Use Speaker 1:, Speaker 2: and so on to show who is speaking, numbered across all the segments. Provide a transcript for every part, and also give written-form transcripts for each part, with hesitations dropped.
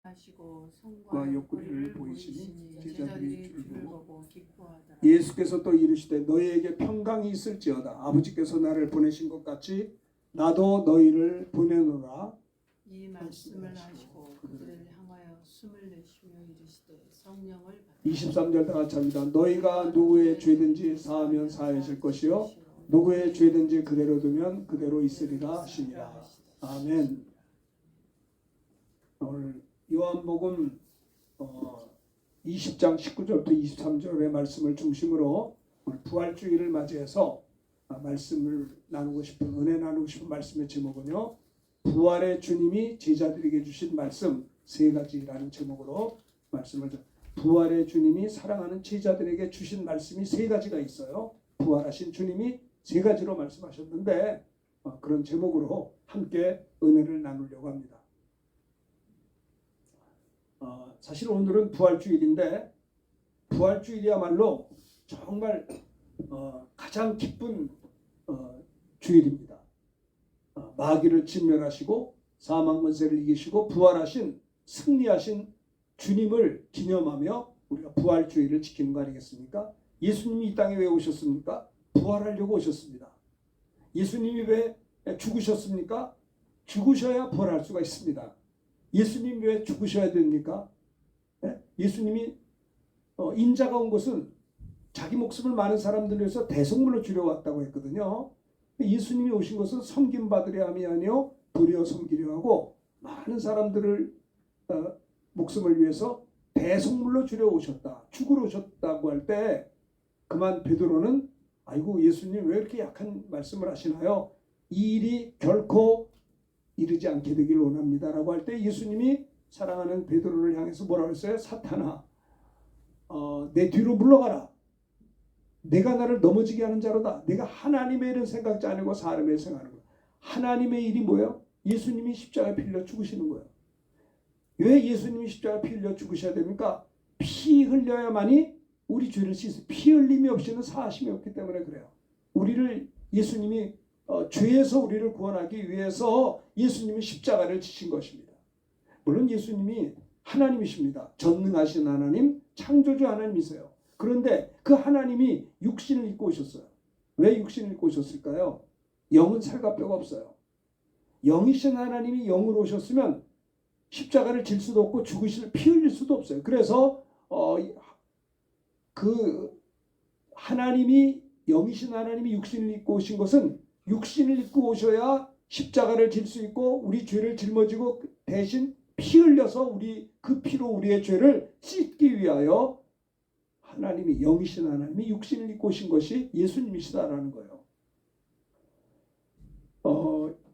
Speaker 1: 하시고 성과
Speaker 2: 옆구리를 보이시니 제자들이 주를
Speaker 1: 보고 기뻐하더라.
Speaker 2: 예수께서 또 이르시되 너희에게 평강이 있을지어다. 아버지께서 나를 보내신 것 같이 나도 너희를 보내노라.
Speaker 1: 이 말씀을 하시고 그들을 향하여 숨을 내쉬며 이르시되 성령을 받으라.
Speaker 2: 23절 다 같이 합니다. 너희가 누구의 죄든지 사하면 사해질 것이요 누구의 죄든지 그대로 두면 그대로 있으리라 하시니라. 아멘. 오늘 요한복음 20장 19절부터 23절의 말씀을 중심으로 오늘 부활주의를 맞이해서 말씀을 나누고 싶은 은혜 나누고 싶은 말씀의 제목은요. 부활의 주님이 제자들에게 주신 말씀 세 가지라는 제목으로 말씀을 부활의 주님이 사랑하는 제자들에게 주신 말씀이 세 가지가 있어요. 부활하신 주님이 세 가지로 말씀하셨는데 그런 제목으로 함께 은혜를 나누려고 합니다. 사실 오늘은 부활주일인데 부활주일이야말로 정말 가장 기쁜 주일입니다. 마귀를 진멸하시고 사망 권세를 이기시고 부활하신 승리하신 주님을 기념하며 우리가 부활주일을 지키는 거 아니겠습니까? 예수님이 이 땅에 왜 오셨습니까? 부활하려고 오셨습니다. 예수님이 왜 죽으셨습니까? 죽으셔야 부활할 수가 있습니다. 예수님이 왜 죽으셔야 됩니까? 예수님이 인자가 온 것은 자기 목숨을 많은 사람들을 위해서 대속물로 주려 왔다고 했거든요. 예수님이 오신 것은 섬김받으려 함이 아니요 도리어 섬기려 하고 많은 사람들을 목숨을 위해서 대속물로 주려 오셨다. 죽으러 오셨다고 할 때 그만 베드로는 아이고 예수님 왜 이렇게 약한 말씀을 하시나요? 이 일이 결코 이르지 않게 되길 원합니다라고 할 때 예수님이 사랑하는 베드로를 향해서 뭐라고 했어요? 사탄아 내 뒤로 물러가라. 내가 나를 넘어지게 하는 자로다. 내가 하나님의 일은 생각지 않고 사람의 일 생각하는 거야. 하나님의 일이 뭐예요? 예수님이 십자가에 피 흘려 죽으시는 거예요. 왜 예수님이 십자가에 피 흘려 죽으셔야 됩니까? 피 흘려야만이 우리 죄를 씻어. 피 흘림이 없이는 사하심이 없기 때문에 그래요. 우리를 예수님이 죄에서 우리를 구원하기 위해서 예수님이 십자가를 지신 것입니다. 물론 예수님이 하나님이십니다. 전능하신 하나님, 창조주 하나님이세요. 그런데 그 하나님이 육신을 입고 오셨어요. 왜 육신을 입고 오셨을까요? 영은 살과 뼈가 없어요. 영이신 하나님이 영으로 오셨으면 십자가를 질 수도 없고 죽으실 피 흘릴 수도 없어요. 그래서 그 하나님이 영이신 하나님이 육신을 입고 오신 것은 육신을 입고 오셔야 십자가를 질 수 있고 우리 죄를 짊어지고 대신 피 흘려서 우리 그 피로 우리의 죄를 씻기 위하여 하나님이 영이신 하나님이 육신을 입고 오신 것이 예수님이시다라는 거예요.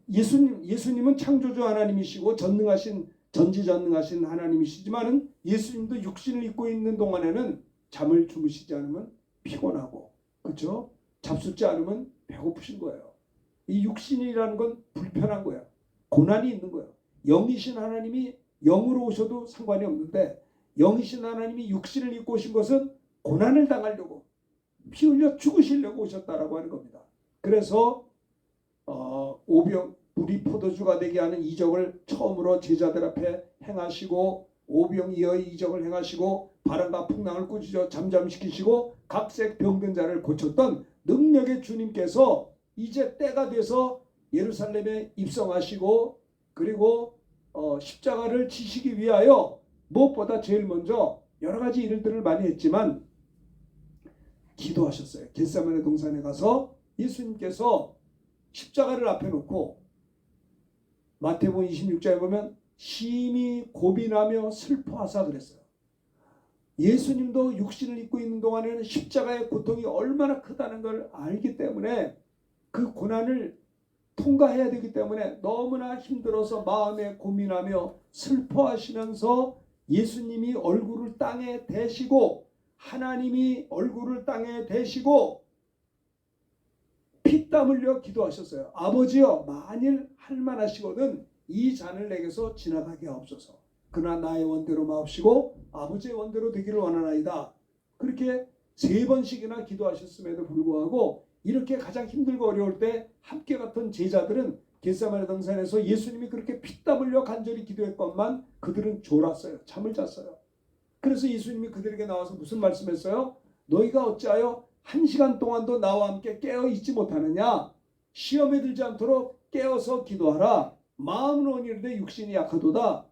Speaker 2: 예수님은 창조주 하나님이시고 전지전능하신 하나님이시지만은 예수님도 육신을 입고 있는 동안에는 잠을 주무시지 않으면 피곤하고 그렇죠? 잡숫지 않으면 배고프신 거예요. 이 육신이라는 건 불편한 거예요. 고난이 있는 거예요. 영이신 하나님이 영으로 오셔도 상관이 없는데 영이신 하나님이 육신을 입고 오신 것은 고난을 당하려고 피 흘려 죽으시려고 오셨다라고 하는 겁니다. 그래서 우리 포도주가 되게 하는 이적을 처음으로 제자들 앞에 행하시고 오병이어의 이적을 행하시고 바람과 풍랑을 꾸짖어 잠잠시키시고 각색 병든 자를 고쳤던 능력의 주님께서 이제 때가 돼서 예루살렘에 입성하시고 그리고 십자가를 지시기 위하여 무엇보다 제일 먼저 여러 가지 일들을 많이 했지만 기도하셨어요. 겟세마네 동산에 가서 예수님께서 십자가를 앞에 놓고 마태복음 26장에 보면 심히 고민하며 슬퍼하사 그랬어요. 예수님도 육신을 입고 있는 동안에는 십자가의 고통이 얼마나 크다는 걸 알기 때문에 그 고난을 통과해야 되기 때문에 너무나 힘들어서 마음에 고민하며 슬퍼하시면서 예수님이 얼굴을 땅에 대시고 하나님이 얼굴을 땅에 대시고 피땀 흘려 기도하셨어요. 아버지여 만일 할만하시거든 이 잔을 내게서 지나가게 하옵소서. 그러나 나의 원대로 마옵시고 아버지의 원대로 되기를 원하나이다. 그렇게 3번씩이나 기도하셨음에도 불구하고 이렇게 가장 힘들고 어려울 때 함께 갔던 제자들은 겟세마네 동산에서 예수님이 그렇게 피땀 흘려 간절히 기도했건만 그들은 졸았어요. 잠을 잤어요. 그래서 예수님이 그들에게 나와서 무슨 말씀했어요? 너희가 어찌하여 1시간 동안도 나와 함께 깨어 있지 못하느냐? 시험에 들지 않도록 깨어서 기도하라. 마음은 온유한데 육신이 약하도다.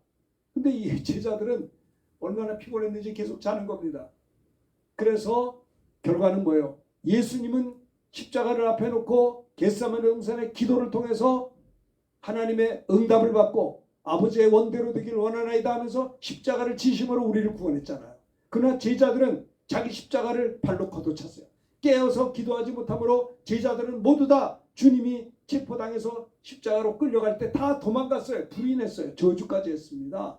Speaker 2: 근데 이 제자들은 얼마나 피곤했는지 계속 자는 겁니다. 그래서 결과는 뭐예요? 예수님은 십자가를 앞에 놓고 겟세마네 동산의 기도를 통해서 하나님의 응답을 받고 아버지의 원대로 되길 원하나이다 하면서 십자가를 지심으로 우리를 구원했잖아요. 그러나 제자들은 자기 십자가를 발로 걷어찼어요. 깨어서 기도하지 못하므로 제자들은 모두 다 주님이 체포당해서 십자가로 끌려갈 때 다 도망갔어요. 부인했어요. 저주까지 했습니다.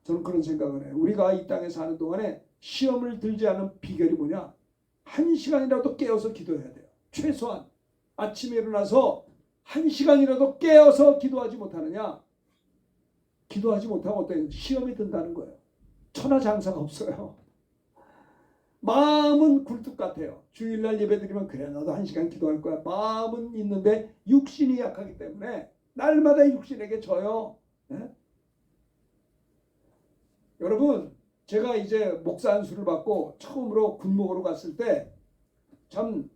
Speaker 2: 저는 그런 생각을 해요. 우리가 이 땅에 사는 동안에 시험을 들지 않은 비결이 뭐냐? 1시간이라도 깨어서 기도해야 돼요. 최소한 아침에 일어나서 1시간이라도 깨어서 기도하지 못하느냐? 기도하지 못하면 어때요? 시험이 든다는 거예요. 천하장사가 없어요. 마음은 굴뚝 같아요. 주일날 예배드리면 그래 나도 1시간 기도할 거야. 마음은 있는데 육신이 약하기 때문에 날마다 육신에게 져요. 네? 여러분 제가 이제 목사 안수를 받고 처음으로 군목으로 갔을 때 참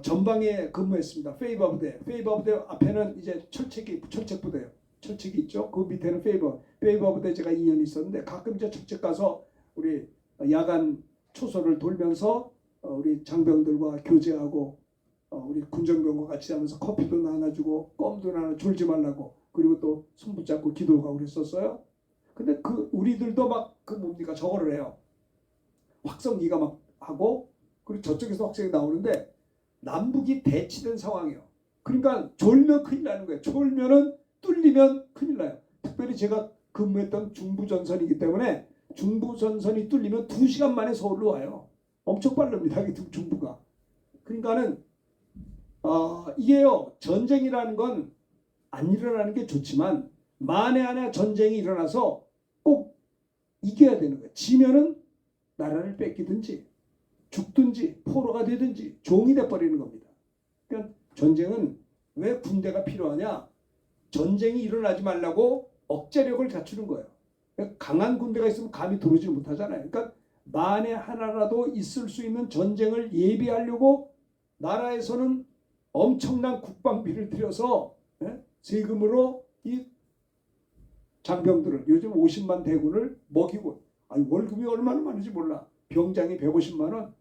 Speaker 2: 전방에 근무했습니다. 페이버 부대. 페이버 부대 앞에는 이제 철책 부대요. 철책이 있죠. 그 밑에는 페이버 부대 제가 2년 있었는데 가끔 이제 철책 가서 우리 야간 초소를 돌면서 우리 장병들과 교제하고 우리 군정병과 같이 하면서 커피도 나눠주고 껌도 나눠 졸지 말라고 그리고 또 손 붙잡고 기도하고 그랬었어요. 근데 그 우리들도 막 그 뭡니까 저거를 해요. 확성기가 막 하고 그리고 저쪽에서 확성이 나오는데 남북이 대치된 상황이에요. 그러니까 졸면 큰일 나는 거예요. 졸면은 뚫리면 큰일 나요. 특별히 제가 근무했던 중부전선이기 때문에 중부전선이 뚫리면 2시간 만에 서울로 와요. 엄청 빠릅니다. 중부가. 그러니까는 이게요. 전쟁이라는 건 안 일어나는 게 좋지만 만에 하나 전쟁이 일어나서 꼭 이겨야 되는 거예요. 지면은 나라를 뺏기든지 죽든지 포로가 되든지 종이 돼버리는 겁니다. 그러니까 전쟁은 왜 군대가 필요하냐? 전쟁이 일어나지 말라고 억제력을 갖추는 거예요. 그러니까 강한 군대가 있으면 감히 들어오지 못하잖아요. 그러니까 만에 하나라도 있을 수 있는 전쟁을 예비하려고 나라에서는 엄청난 국방비를 들여서 세금으로 이 장병들을 요즘 50만 대군을 먹이고 월급이 얼마나 많은지 몰라. 병장이 150만 원,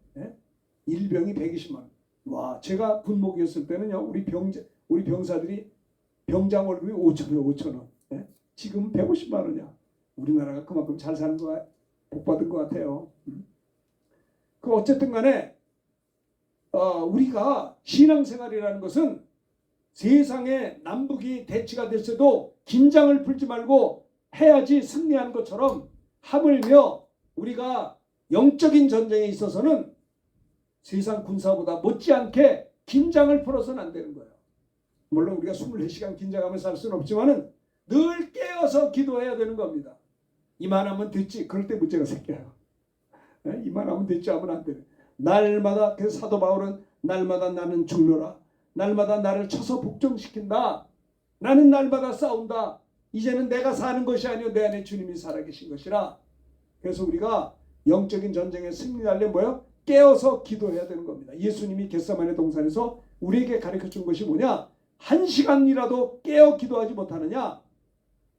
Speaker 2: 일병이 120만 원. 와, 제가 군목이었을 때는요. 우리 병사들이 병장 월급이 5천 원. 지금 150만 원이야. 우리나라가 그만큼 잘 사는 거야. 복 받은 것 같아요. 그 어쨌든 간에 우리가 신앙생활이라는 것은 세상에 남북이 대치가 됐어도 긴장을 풀지 말고 해야지 승리하는 것처럼 하물며 우리가 영적인 전쟁에 있어서는 세상 군사보다 못지않게 긴장을 풀어서는 안 되는 거예요. 물론 우리가 24시간 긴장하면서 살 수는 없지만은 늘 깨어서 기도해야 되는 겁니다. 이만하면 됐지. 그럴 때 문제가 생겨요. 이만하면 됐지 하면 안 돼요. 날마다 그래서 사도 바울은 날마다 나는 죽노라. 날마다 나를 쳐서 복종시킨다. 나는 날마다 싸운다. 이제는 내가 사는 것이 아니요 내 안에 주님이 살아계신 것이라. 그래서 우리가 영적인 전쟁에 승리하려면 뭐예요? 깨어서 기도해야 되는 겁니다. 예수님이 겟세마네 동산에서 우리에게 가르쳐준 것이 뭐냐? 1시간이라도 깨어 기도하지 못하느냐?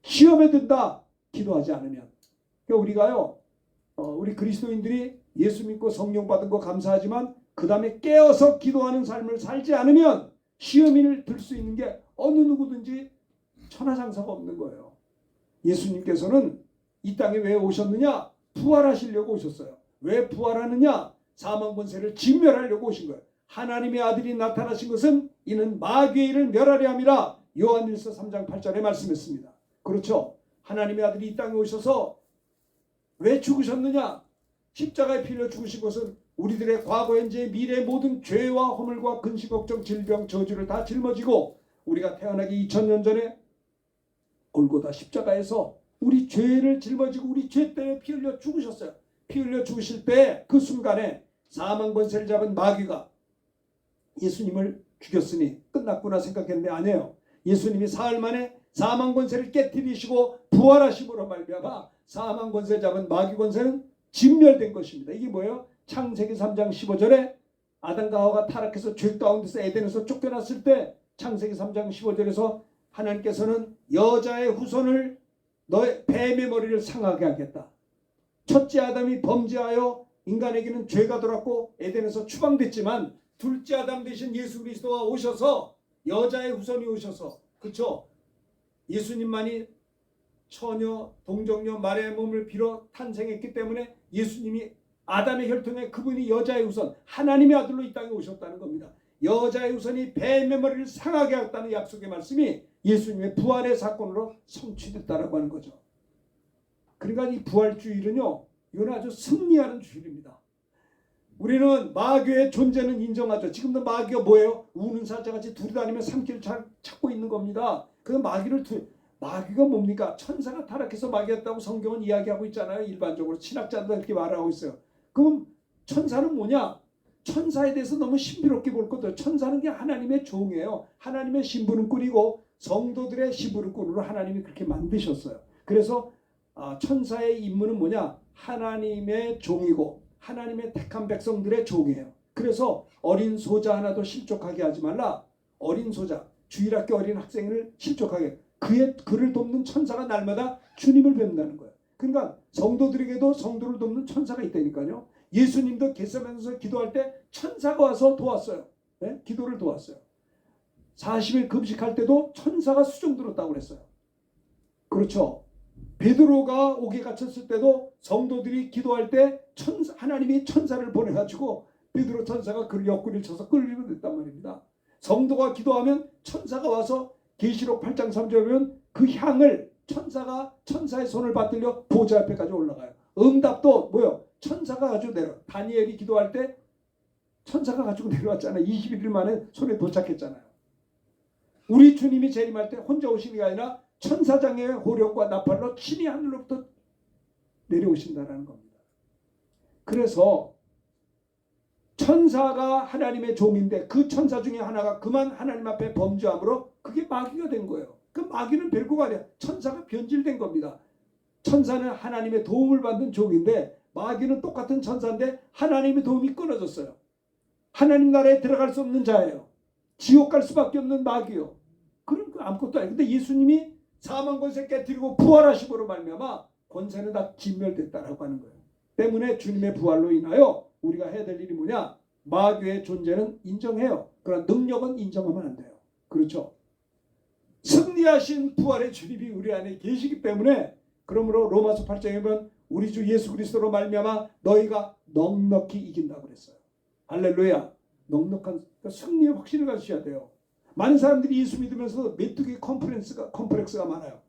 Speaker 2: 시험에 든다. 기도하지 않으면. 그러니까 우리가요. 우리 그리스도인들이 예수 믿고 성령 받은 거 감사하지만 그 다음에 깨어서 기도하는 삶을 살지 않으면 시험을 들 수 있는 게 어느 누구든지 천하장사가 없는 거예요. 예수님께서는 이 땅에 왜 오셨느냐? 부활하시려고 오셨어요. 왜 부활하느냐? 사망 권세를 진멸하려고 오신 거예요. 하나님의 아들이 나타나신 것은 이는 마귀의 일을 멸하려 함이라. 요한일서 3장 8절에 말씀했습니다. 그렇죠. 하나님의 아들이 이 땅에 오셔서 왜 죽으셨느냐? 십자가에 필려 죽으신 것은 우리들의 과거, 현재, 미래의 모든 죄와 허물과 근심, 걱정, 질병, 저주를 다 짊어지고 우리가 태어나기 2000년 전에 골고다 십자가에서 우리 죄를 짊어지고 우리 죄 때문에 피 흘려 죽으셨어요. 피 흘려 죽으실 때 그 순간에 사망 권세를 잡은 마귀가 예수님을 죽였으니 끝났구나 생각했는데 아니에요. 예수님이 사흘 만에 사망 권세를 깨뜨리시고 부활하심으로 말미암아 사망 권세 잡은 마귀 권세는 진멸된 것입니다. 이게 뭐예요? 창세기 3장 15절에 아담과 하와가 타락해서 죄 가운데서 에덴에서 쫓겨났을 때 창세기 3장 15절에서 하나님께서는 여자의 후손을 너의 뱀의 머리를 상하게 하겠다. 첫째 아담이 범죄하여 인간에게는 죄가 들어왔고 에덴에서 추방됐지만 둘째 아담 대신 예수 그리스도가 오셔서 여자의 후손이 오셔서 그렇죠? 예수님만이 처녀 동정녀 마리아의 몸을 빌어 탄생했기 때문에 예수님이 아담의 혈통에 그분이 여자의 후손 하나님의 아들로 이 땅에 오셨다는 겁니다. 여자의 후손이 뱀의 머리를 상하게 하였다는 약속의 말씀이 예수님의 부활의 사건으로 성취됐다라고 하는 거죠. 그러니까 이 부활주일은요, 이건 아주 승리하는 주일입니다. 우리는 마귀의 존재는 인정하죠. 지금도 마귀가 뭐예요? 우는 사자같이 둘이 다니며 삼키를 찾고 있는 겁니다. 그 마귀가 뭡니까? 천사가 타락해서 마귀였다고 성경은 이야기하고 있잖아요. 일반적으로 신학자들도 그렇게 말하고 있어요. 그럼 천사는 뭐냐? 천사에 대해서 너무 신비롭게 볼 것도 천사는 그냥 하나님의 종이에요. 하나님의 신부는 꾼이고 성도들의 신부는 꾼으로 하나님이 그렇게 만드셨어요. 그래서 천사의 임무는 뭐냐? 하나님의 종이고 하나님의 택한 백성들의 종이에요. 그래서 어린 소자 하나도 실족하게 하지 말라. 어린 소자, 주일학교 어린 학생을 실족하게 그를 돕는 천사가 날마다 주님을 뵙는다는 거예요. 그러니까 성도들에게도 성도를 돕는 천사가 있다니까요. 예수님도 겟세마네에서 기도할 때 천사가 와서 도왔어요. 네? 기도를 도왔어요. 40일 금식할 때도 천사가 수종 들었다고 그랬어요. 그렇죠. 베드로가 옥에 갇혔을 때도 성도들이 기도할 때 하나님이 천사를 보내가지고 베드로 천사가 그를 옆구리를 쳐서 끌리게 됐단 말입니다. 성도가 기도하면 천사가 와서 계시록 8장 3절에 보면 그 향을 천사의 손을 받들려 보좌 앞에까지 올라가요. 응답도 뭐요? 천사가 가지고 내려. 다니엘이 기도할 때 천사가 가지고 내려왔잖아요. 21일 만에 손에 도착했잖아요. 우리 주님이 재림할 때 혼자 오시는 게 아니라 천사장의 호령과 나팔로 친히 하늘로부터 내려오신다는 겁니다. 그래서 천사가 하나님의 종인데 그 천사 중에 하나가 그만 하나님 앞에 범죄함으로 그게 마귀가 된 거예요. 그 마귀는 별거가 아니야. 천사가 변질된 겁니다. 천사는 하나님의 도움을 받는 종인데 마귀는 똑같은 천사인데 하나님의 도움이 끊어졌어요. 하나님 나라에 들어갈 수 없는 자예요. 지옥 갈 수밖에 없는 마귀요. 그런 거 아무것도 아니에요. 근데 예수님이 사망 권세 깨뜨리고 부활하심으로 말미암아 권세는 다 진멸됐다라고 하는 거예요. 때문에 주님의 부활로 인하여 우리가 해야 될 일이 뭐냐? 마귀의 존재는 인정해요. 그러나 능력은 인정하면 안 돼요. 그렇죠? 승리하신 부활의 주님이 우리 안에 계시기 때문에 그러므로 로마서 8장에 보면 우리 주 예수 그리스도로 말미암아 너희가 넉넉히 이긴다고 그랬어요. 할렐루야. 넉넉한 승리의 확신을 가지셔야 돼요. 많은 사람들이 예수 믿으면서 메뚜기 컴플렉스가 많아요.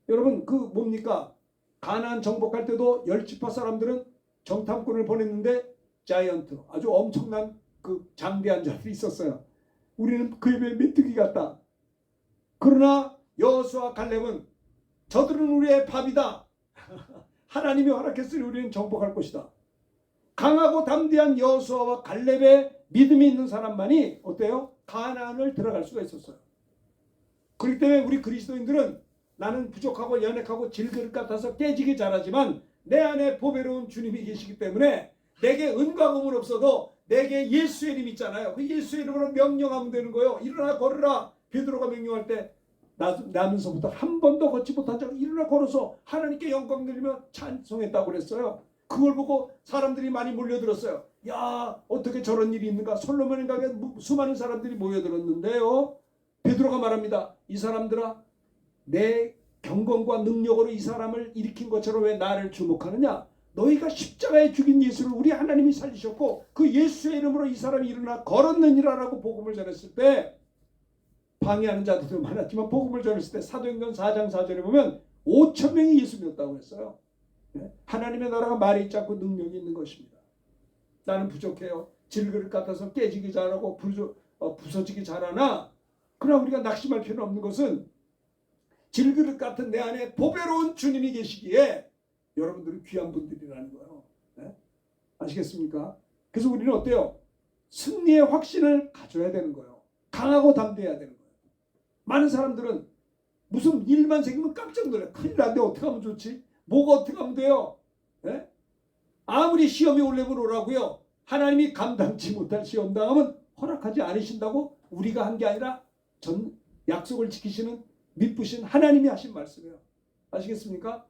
Speaker 2: 여러분 그 뭡니까? 가나안 정복할 때도 10지파 사람들은 정탐꾼을 보냈는데 자이언트 아주 엄청난 그 장대한 자들이 있었어요. 우리는 그에 비해 메뚜기 같다. 그러나 여호수아 갈렙은 저들은 우리의 밥이다. 하나님이 허락했으니 우리는 정복할 것이다. 강하고 담대한 여호수아와 갈렙의 믿음이 있는 사람만이 어때요? 가나안을 들어갈 수가 있었어요. 그렇기 때문에 우리 그리스도인들은 나는 부족하고 연약하고 질그릇 같아서 깨지기 잘하지만 내 안에 보배로운 주님이 계시기 때문에 내게 은과 금은 없어도 내게 예수의 이름 있잖아요. 그 예수의 이름으로 명령하면 되는 거예요. 일어나 걸으라. 베드로가 명령할 때 나면서부터 한 번도 걷지 못한 자가 일어나 걸어서 하나님께 영광 드리며 찬송했다고 그랬어요. 그걸 보고 사람들이 많이 몰려들었어요. 야, 어떻게 저런 일이 있는가? 솔로몬의 가게 수많은 사람들이 모여들었는데요. 베드로가 말합니다. 이 사람들아, 내 경건과 능력으로 이 사람을 일으킨 것처럼 왜 나를 주목하느냐? 너희가 십자가에 죽인 예수를 우리 하나님이 살리셨고 그 예수의 이름으로 이 사람이 일어나 걸었느니라라고 복음을 전했을 때 방해하는 자들도 많았지만 복음을 전했을 때 사도행전 4장 4절에 보면 5천 명이 예수 믿었다고 했어요. 하나님의 나라가 말이 있지 않고 능력이 있는 것입니다. 나는 부족해요. 질그릇 같아서 깨지기 잘하고 부서지기 잘하나 그러나 우리가 낙심할 필요는 없는 것은 질그릇 같은 내 안에 보배로운 주님이 계시기에 여러분들은 귀한 분들이라는 거예요. 네? 아시겠습니까? 그래서 우리는 어때요? 승리의 확신을 가져야 되는 거예요. 강하고 담대해야 되는 거예요. 많은 사람들은 무슨 일만 생기면 깜짝 놀래. 큰일 난데 어떻게 하면 좋지? 뭐가 어떻게 하면 돼요? 예? 아무리 시험이 오려면 오라고요. 하나님이 감당치 못할 시험 당하면 허락하지 않으신다고 우리가 한 게 아니라 전 약속을 지키시는 믿으신 하나님이 하신 말씀이에요. 아시겠습니까?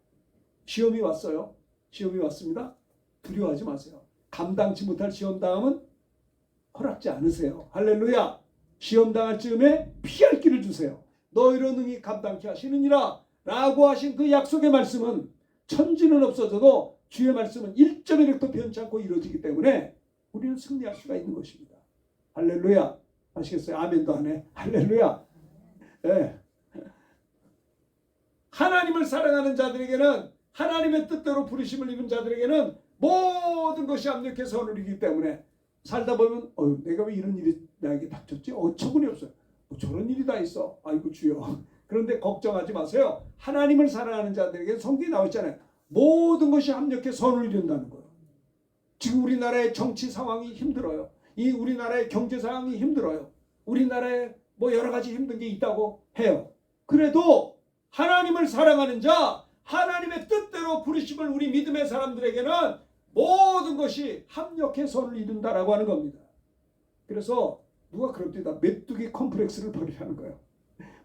Speaker 2: 시험이 왔어요. 시험이 왔습니다. 두려워하지 마세요. 감당치 못할 시험 당하면 허락지 않으세요. 할렐루야. 시험 당할 즈음에 피할 길을 주세요. 너희로 능히 감당케 하시느니라 라고 하신 그 약속의 말씀은 천지는 없어져도 주의 말씀은 1.1획도 변치 않고 이루어지기 때문에 우리는 승리할 수가 있는 것입니다. 할렐루야. 아시겠어요? 아멘도 하네. 할렐루야. 네. 하나님을 사랑하는 자들에게는, 하나님의 뜻대로 부르심을 입은 자들에게는 모든 것이 합력해 선을 이기기 때문에 살다 보면 내가 왜 이런 일이 나에게 닥쳤지? 어처구니 없어요. 저런 일이 다 있어. 아이고 주여. 그런데 걱정하지 마세요. 하나님을 사랑하는 자들에게 성경에 나와 있잖아요. 모든 것이 합력해 선을 이룬다는 거예요. 지금 우리나라의 정치 상황이 힘들어요. 이 우리나라의 경제 상황이 힘들어요. 우리나라에 뭐 여러 가지 힘든 게 있다고 해요. 그래도 하나님을 사랑하는 자, 하나님의 뜻대로 부르심을 우리 믿음의 사람들에게는 모든 것이 합력해 선을 이룬다라고 하는 겁니다. 그래서 누가 그럽니다. 메뚜기 컴플렉스를 버리라는 거예요.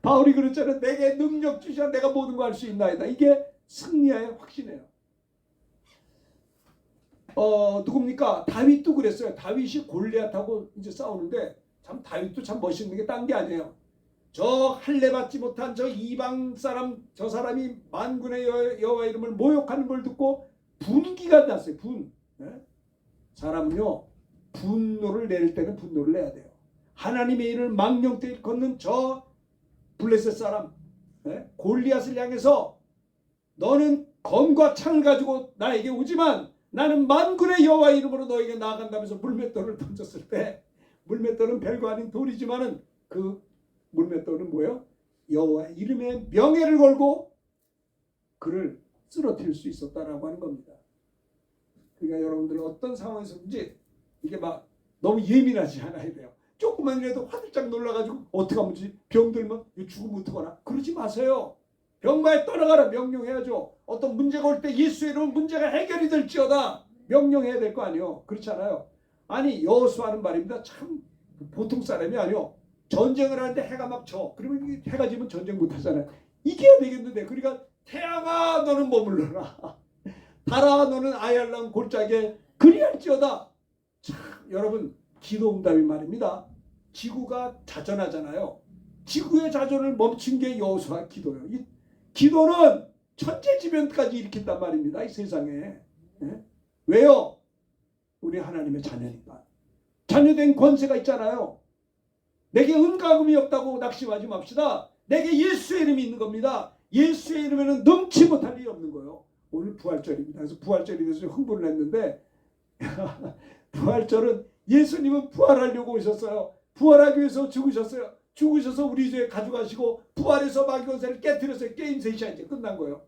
Speaker 2: 바울이 그랬잖아요. 내게 능력 주시야 내가 모든 거 할 수 있나이다. 이게 승리의 확신이에요. 누굽니까? 다윗도 그랬어요. 다윗이 골리앗하고 이제 싸우는데 참 다윗도 참 멋있는 게 딴 게 아니에요. 저 할례 받지 못한 저 이방 사람, 저 사람이 만군의 여호와 이름을 모욕하는 걸 듣고 분기가 났어요. 네? 사람은요 분노를 낼 때는 분노를 내야 돼요. 하나님의 일을 망령되이 걷는 저 블레셋 사람, 네? 골리앗을 향해서 너는 검과 창을 가지고 나에게 오지만 나는 만군의 여호와 이름으로 너에게 나아간다면서 물맷돌을 던졌을 때, 물맷돌은 별거 아닌 돌이지만은 그 물맷돌은 뭐예요? 여호와의 이름의 명예를 걸고 그를 쓰러뜨릴 수 있었다라고 하는 겁니다. 그러니까 여러분들 어떤 상황에서든지 이게 막 너무 예민하지 않아야 돼요. 조금만이라도 화들짝 놀라가지고 어떻게 하면 되지? 병들면 죽으면 어떡하나? 그러지 마세요. 병마에 떠나가라 명령해야죠. 어떤 문제가 올 때 예수의 이름은 문제가 해결이 될지어다 명령해야 될 거 아니에요. 그렇지 않아요? 아니 여호수아는 말입니다. 참 보통 사람이 아니요. 전쟁을 하는데 해가 막 져. 그러면 해가 지면 전쟁 못 하잖아요. 이겨야 되겠는데 그러니까 태양아 너는 머물러라. 달아 너는 아얄람 골짜기에 그리할지어다. 참 여러분 기도응답이 말입니다. 지구가 자전하잖아요. 지구의 자전을 멈춘 게 여호수아 기도예요. 이 기도는 천재지변까지 일으킨단 말입니다. 이 세상에. 네? 왜요? 우리 하나님의 자녀니까. 자녀된 권세가 있잖아요. 내게 은가금이 없다고 낙심하지 맙시다. 내게 예수의 이름이 있는 겁니다. 예수의 이름에는 넘치 못할 일이 없는 거예요. 오늘 부활절입니다. 그래서 부활절에 대해서 흥분을 했는데 부활절은 예수님은 부활하려고 오셨어요. 부활하기 위해서 죽으셨어요. 죽으셔서 우리 죄 가져가시고 부활해서 마귀 권세를 깨뜨려서 게임 셋이야 이제 끝난 거예요.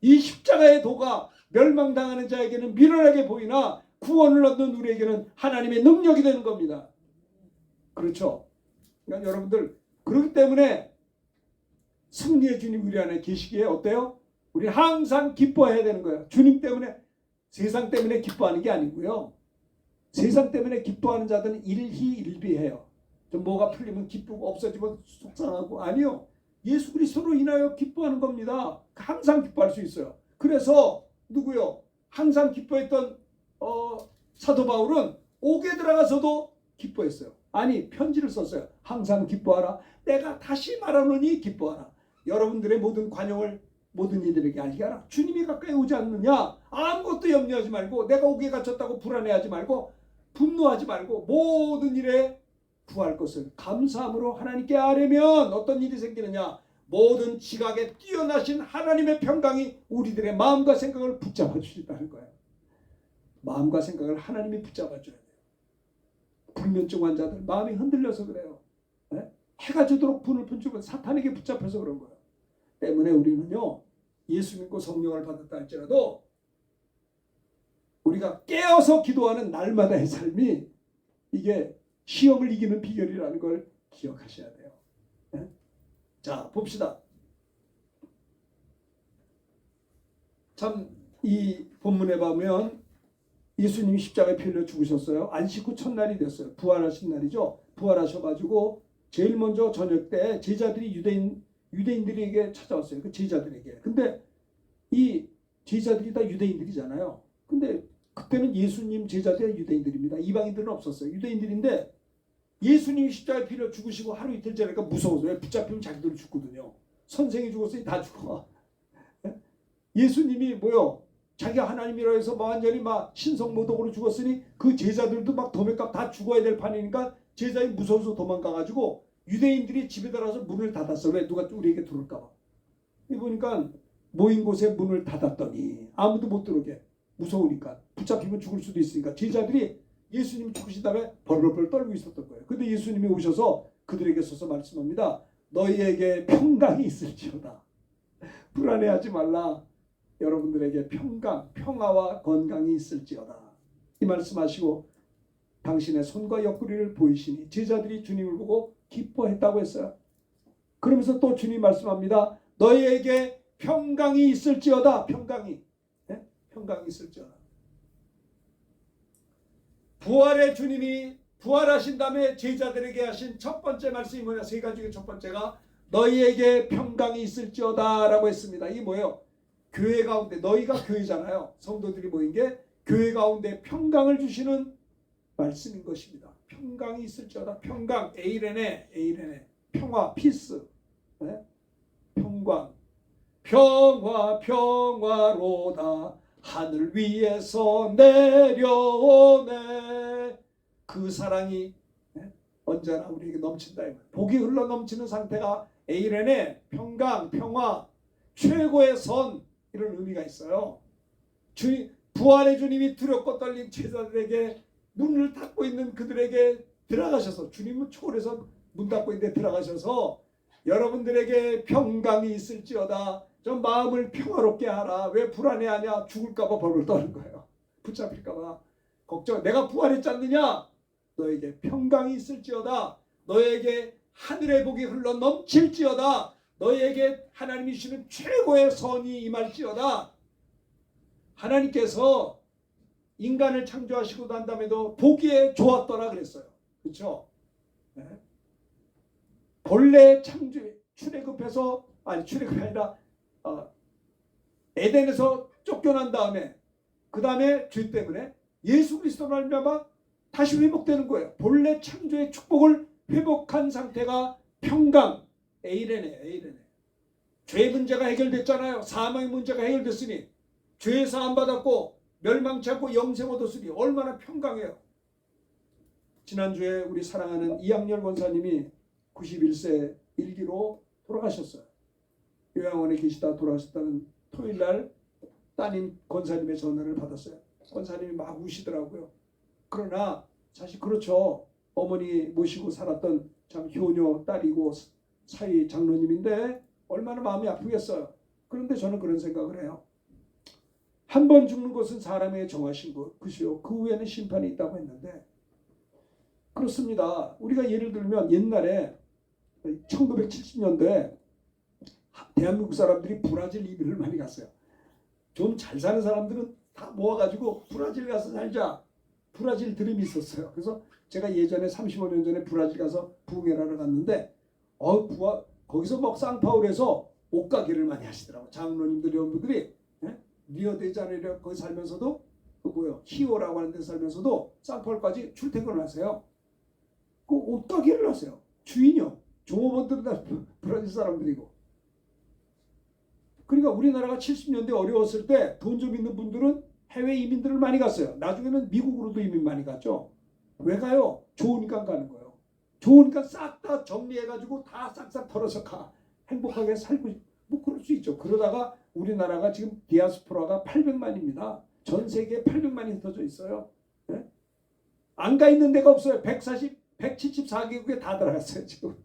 Speaker 2: 이 십자가의 도가 멸망당하는 자에게는 미련하게 보이나 구원을 얻는 우리에게는 하나님의 능력이 되는 겁니다. 그렇죠? 그러니까 여러분들 그렇기 때문에 승리의 주님 우리 안에 계시기에 어때요? 우리 항상 기뻐해야 되는 거예요. 주님 때문에, 세상 때문에 기뻐하는 게 아니고요. 세상 때문에 기뻐하는 자들은 일희일비해요. 좀 뭐가 풀리면 기쁘고 없어지면 속상하고 아니요. 예수 그리스도로 인하여 기뻐하는 겁니다. 항상 기뻐할 수 있어요. 그래서 누구요? 항상 기뻐했던 사도 바울은 옥에 들어가서도 기뻐했어요. 아니 편지를 썼어요. 항상 기뻐하라. 내가 다시 말하노니 기뻐하라. 여러분들의 모든 관용을 모든 이들에게 알게 하라. 주님이 가까이 오지 않느냐? 아무것도 염려하지 말고 내가 옥에 갇혔다고 불안해하지 말고 분노하지 말고 모든 일에 구할 것을 감사함으로 하나님께 아뢰면 어떤 일이 생기느냐? 모든 지각에 뛰어나신 하나님의 평강이 우리들의 마음과 생각을 붙잡아 주신다는 거예요. 마음과 생각을 하나님이 붙잡아 줘야 돼요. 불면증 환자들 마음이 흔들려서 그래요. 네? 해가 지도록 분을 분주고 사탄에게 붙잡혀서 그런 거예요. 때문에 우리는요. 예수 믿고 성령을 받았다 할지라도 우리가 깨어서 기도하는 날마다의 삶이 이게 시험을 이기는 비결이라는 걸 기억하셔야 돼요. 네? 자, 봅시다. 참 이 본문에 보면 예수님이 십자가에 피 흘려 죽으셨어요. 안식 후 첫날이 됐어요. 부활하신 날이죠. 부활하셔가지고 제일 먼저 저녁 때 제자들이 유대인들에게 찾아왔어요. 그 제자들에게. 근데 이 제자들이 다 유대인들이잖아요. 근데 그때는 예수님 제자들이 유대인들입니다. 이방인들은 없었어요. 유대인들인데 예수님이 십자가에 피 흘려 죽으시고 하루 이틀 지나니까 무서워서 왜 붙잡히면 자기들은 죽거든요. 선생이 죽었으니 다 죽어. 예수님이 뭐요? 자기가 하나님이라 해서 완전히 막 신성모독으로 죽었으니 그 제자들도 막 도매값 다 죽어야 될 판이니까 제자들이 무서워서 도망가가지고 유대인들이 집에 들어가서 문을 닫았어. 왜? 누가 우리에게 들어올까 봐. 보니까 모인 곳에 문을 닫았더니 아무도 못 들어오게. 무서우니까. 붙잡히면 죽을 수도 있으니까. 제자들이 예수님이 죽으신 다음에 벌벌벌 떨고 있었던 거예요. 근데 예수님이 오셔서 그들에게 서서 말씀합니다. 너희에게 평강이 있을지어다. 불안해하지 말라. 여러분들에게 평화와 건강이 있을지어다. 이 말씀하시고 당신의 손과 옆구리를 보이시니 제자들이 주님을 보고 기뻐했다고 했어요. 그러면서 또 주님 말씀합니다. 너희에게 평강이 있을지어다. 평강이 있을지어다. 부활의 주님이 부활하신 다음에 제자들에게 하신 첫 번째 말씀이 뭐냐? 세 가지 중에 첫 번째가 너희에게 평강이 있을지어다 라고 했습니다. 이게 뭐예요? 교회 가운데, 너희가 교회잖아요. 성도들이 모인 게 교회 가운데 평강을 주시는 말씀인 것입니다. 평강이 있을지어다. 평강, 에이레네, 평화, 피스, 네? 평강, 평화로다 하늘 위에서 내려오네. 그 사랑이 언제나 우리에게 넘친다. 복이 흘러 넘치는 상태가 에이레네, 평강, 평화, 최고의 선, 이런 의미가 있어요. 부활의 주님이 두렵고 떨린 제자들에게 문을 닫고 있는 그들에게 들어가셔서, 주님은 초월해서 문 닫고 있는데 들어가셔서 여러분들에게 평강이 있을지어다. 좀 마음을 평화롭게 하라. 왜 불안해하냐? 죽을까봐 벌벌 떠는 거예요. 붙잡힐까봐 걱정. 내가 부활했지 않느냐? 너에게 평강이 있을지어다. 너에게 하늘의 복이 흘러 넘칠지어다. 너에게 하나님이 주시는 최고의 선이 임할지어다. 하나님께서 인간을 창조하시고 난 다음에도 보기에 좋았더라 그랬어요. 그렇죠? 네. 본래 출애굽이 아니라 에덴에서 쫓겨난 다음에 그 다음에 죄 때문에 예수 그리스도로 말미암아 다시 회복되는 거예요. 본래 창조의 축복을 회복한 상태가 평강, 에이레네. 죄 문제가 해결됐잖아요. 사망의 문제가 해결됐으니 죄 사함 받았고 멸망치 않고 영생 얻었으니 얼마나 평강해요. 지난주에 우리 사랑하는 이학렬 권사님이 91세 일기로 돌아가셨어요. 요양원에 계시다 돌아가셨다는 토요일날 따님 권사님의 전화를 받았어요. 권사님이 막 우시더라고요. 그러나 사실 그렇죠. 어머니 모시고 살았던 참 효녀 딸이고 사위 장로님인데 얼마나 마음이 아프겠어요. 그런데 저는 그런 생각을 해요. 한 번 죽는 것은 사람에게 정하신 것이요. 그 후에는 심판이 있다고 했는데 그렇습니다. 우리가 예를 들면 옛날에 1970년대에 대한민국 사람들이 브라질 이민을 많이 갔어요. 좀 잘 사는 사람들은 다 모아가지고 브라질 가서 살자. 브라질 드림이 있었어요. 그래서 제가 예전에 35년 전에 브라질 가서 부흥회라를 갔는데 거기서 막 상파울에서 옷가게를 많이 하시더라고요. 장로님들 이런 분들이 리오데자네이루 거기 살면서도 히오라고 하는 데 살면서도 상파울까지 출퇴근을 하세요. 그 옷가게를 하세요. 주인이요. 종업원들은 다 브라질 사람들이고. 그러니까 우리나라가 70년대 어려웠을 때 돈 좀 있는 분들은 해외 이민들을 많이 갔어요. 나중에는 미국으로도 이민 많이 갔죠. 왜 가요? 좋으니까 가는 거예요. 좋으니까 싹 다 정리해가지고 다 싹싹 털어서 가. 행복하게 살고 뭐 그럴 수 있죠. 그러다가 우리나라가 지금 디아스포라가 800만입니다. 전 세계에 800만이 흩어져 있어요. 네? 안 가 있는 데가 없어요. 174개국에 다 들어갔어요. 지금.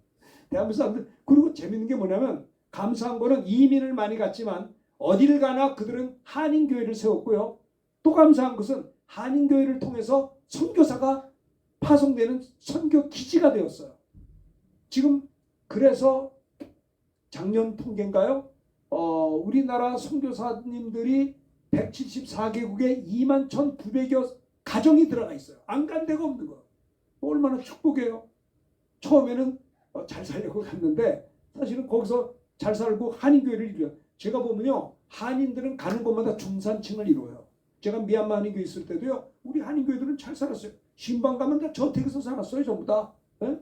Speaker 2: 대한민국 사람들. 그리고 재밌는 게 뭐냐면 감사한 거는 이민을 많이 갔지만 어디를 가나 그들은 한인교회를 세웠고요. 또 감사한 것은 한인교회를 통해서 선교사가 파송되는 선교 기지가 되었어요. 지금 그래서 작년 통계인가요? 우리나라 선교사님들이 174개국에 21,900여 가정이 들어가 있어요. 안 간 데가 없는 거. 얼마나 축복이에요. 처음에는 잘 살려고 갔는데 사실은 거기서 잘 살고 한인교회를 이루어요. 제가 보면요, 한인들은 가는 곳마다 중산층을 이루어요. 제가 미얀마 한인교회 있을 때도요, 우리 한인교회들은 잘 살았어요. 신방 가면 다 저택에서 살았어요, 전부 다. 네?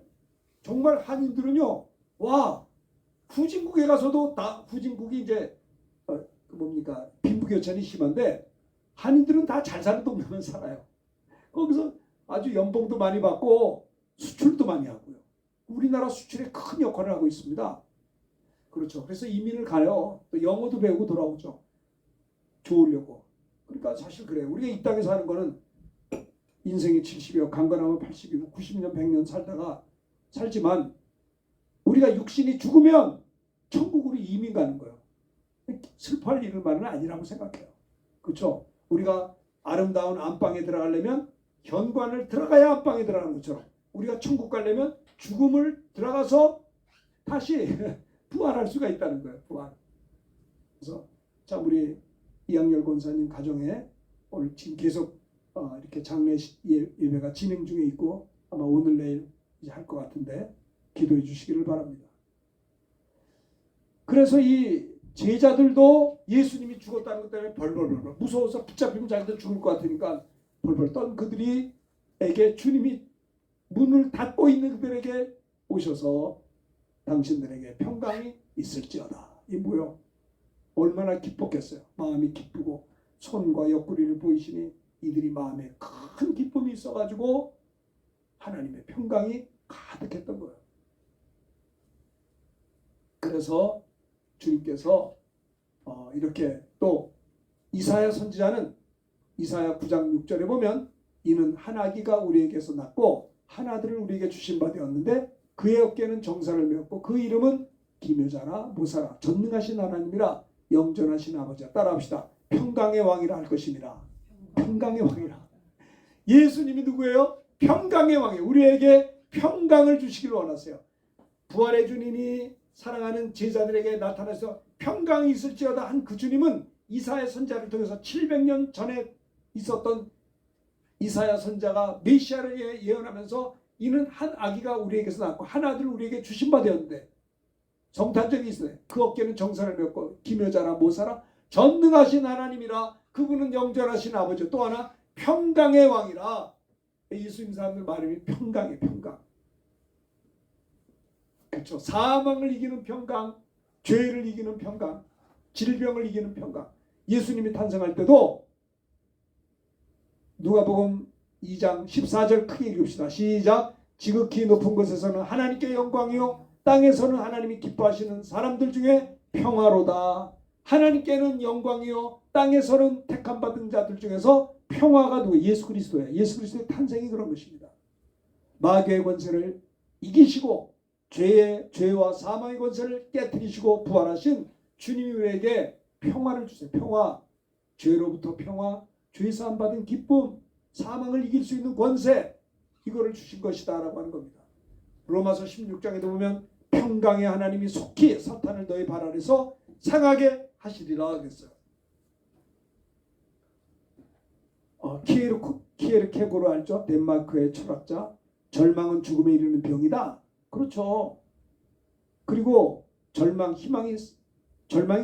Speaker 2: 정말 한인들은요, 와, 후진국에 가서도 다, 후진국이 이제 뭡니까, 빈부격차이 심한데 한인들은 다 잘 사는 동네만 살아요. 거기서 아주 연봉도 많이 받고 수출도 많이 하고요. 우리나라 수출에 큰 역할을 하고 있습니다. 그렇죠. 그래서 이민을 가요. 또 영어도 배우고 돌아오죠. 좋으려고. 그러니까 사실 그래요. 우리가 이 땅에 사는 거는 인생이 70여, 강건하면 80이고 90년, 100년 살지만 우리가 육신이 죽으면 천국으로 이민 가는 거예요. 슬퍼할 일은 말은 아니라고 생각해요. 그렇죠? 우리가 아름다운 안방에 들어가려면 현관을 들어가야 안방에 들어가는 것처럼 우리가 천국 가려면 죽음을 들어가서 다시 부활할 수가 있다는 거예요. 부활. 그래서 자, 우리 이양열 권사님 가정에 오늘 지금 계속 이렇게 장례 예배가 진행 중에 있고 아마 오늘 내일 이제 할 것 같은데 기도해 주시기를 바랍니다. 그래서 이 제자들도 예수님이 죽었다는 것 때문에 벌벌 무서워서 붙잡히면 자기들 죽을 것 같으니까 벌벌 떤 그들에게 주님이 문을 닫고 있는 그들에게 오셔서 당신들에게 평강이 있을지어다. 이 뭐요? 얼마나 기뻤겠어요. 마음이 기쁘고 손과 옆구리를 보이시니 이들이 마음에 큰 기쁨이 있어가지고 하나님의 평강이 가득했던 거예요. 그래서 주님께서 이렇게 또 이사야 선지자는 이사야 9장 6절에 보면 이는 한 아기가 우리에게서 낳고 한 아들을 우리에게 주신 바 되었는데 그의 어깨는 정사를 메었고 그 이름은 기묘자라 모사라 전능하신 하나님이라 영전하신 아버지라. 따라합시다. 평강의 왕이라 할 것입니다. 평강의 왕이라. 예수님이 누구예요? 평강의 왕이에요. 우리에게 평강을 주시기를 원하세요. 부활의 주님이 사랑하는 제자들에게 나타나서 평강이 있을지어다 한 그 주님은 이사야 선자를 통해서 700년 전에 있었던 이사야 선자가 메시아를 예언하면서 이는 한 아기가 우리에게서 낳고 한 아들을 우리에게 주신 바 되었는데 정탄적이 있어요. 그 어깨는 정사를 메었고 기묘자라 모사라 전능하신 하나님이라 그분은 영전하신 아버지 또 하나 평강의 왕이라. 예수님 사람들 말이 평강이에요. 평강. 그렇죠. 사망을 이기는 평강, 죄를 이기는 평강, 질병을 이기는 평강. 예수님이 탄생할 때도 누가복음 2장 14절 크게 읽읍시다. 시작. 지극히 높은 곳에서는 하나님께 영광이요 땅에서는 하나님이 기뻐하시는 사람들 중에 평화로다. 하나님께는 영광이요 땅에서는 택함 받은 자들 중에서 평화가 누구? 예수 그리스도예요. 예수 그리스도의 탄생이 그런 것입니다. 마귀의 권세를 이기시고 죄와 사망의 권세를 깨뜨리시고 부활하신 주님이 우리에게 평화를 주세요. 평화, 죄로부터 평화, 죄사함 받은 기쁨, 사망을 이길 수 있는 권세, 이거를 주신 것이다 라고 하는 겁니다. 로마서 16장에도 보면 평강의 하나님이 속히 사탄을 너희 발 아래서 상하게 하시리라 그랬어요. 키에르케고르 알죠? 덴마크의 철학자. 절망은 죽음에 이르는 병이다. 그렇죠. 그리고 희망이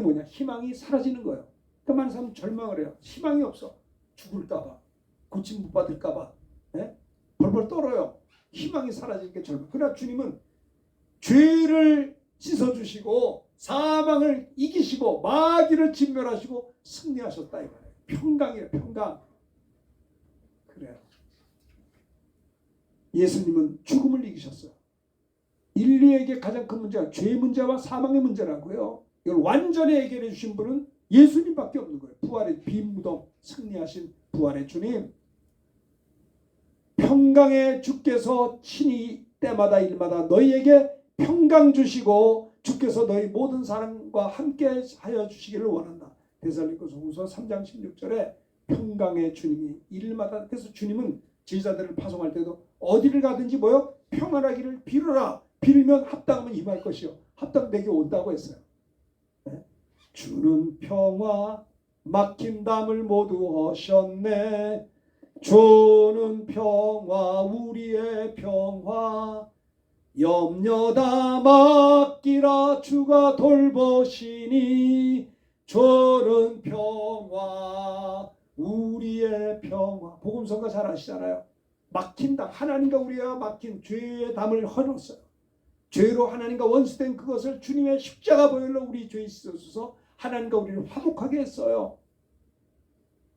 Speaker 2: 뭐냐? 희망이 사라지는 거예요. 그러니까 많은 사람은 절망을 해요. 희망이 없어. 죽을까봐, 고침 못 받을까봐, 벌벌 떨어요. 희망이 사라지니까 절망. 그러나 주님은 죄를 씻어주시고 사망을 이기시고 마귀를 진멸하시고 승리하셨다 이 말이에요. 평강이에요. 평강. 그래요. 예수님은 죽음을 이기셨어요. 인류에게 가장 큰 문제가 죄 문제와 사망의 문제라고요. 이걸 완전히 해결해 주신 분은 예수님밖에 없는 거예요. 부활의 빈 무덤 승리하신 부활의 주님. 평강의 주께서 친히 때마다 일마다 너희에게 평강 주시고 주께서 너희 모든 사람과 함께 하여 주시기를 원한다. 데살로니가서 3장 16절에 평강의 주님이 일마다. 그래서 주님은 제자들을 파송할 때도 어디를 가든지 뭐요? 평안하기를 빌어라. 빌면 합당하면 임할 것이요 합당 내게 온다고 했어요. 네? 주는 평화 막힌 담을 모두 하셨네. 주는 평화 우리의 평화 염려 다 맡기라 주가 돌보시니. 주는 평화 우리의 평화. 복음성가 잘 아시잖아요. 막힌 담, 하나님과 우리가 막힌 죄의 담을 헐었어요. 죄로 하나님과 원수된 그것을 주님의 십자가 보혈로 우리 죄에 있어서 하나님과 우리를 화목하게 했어요.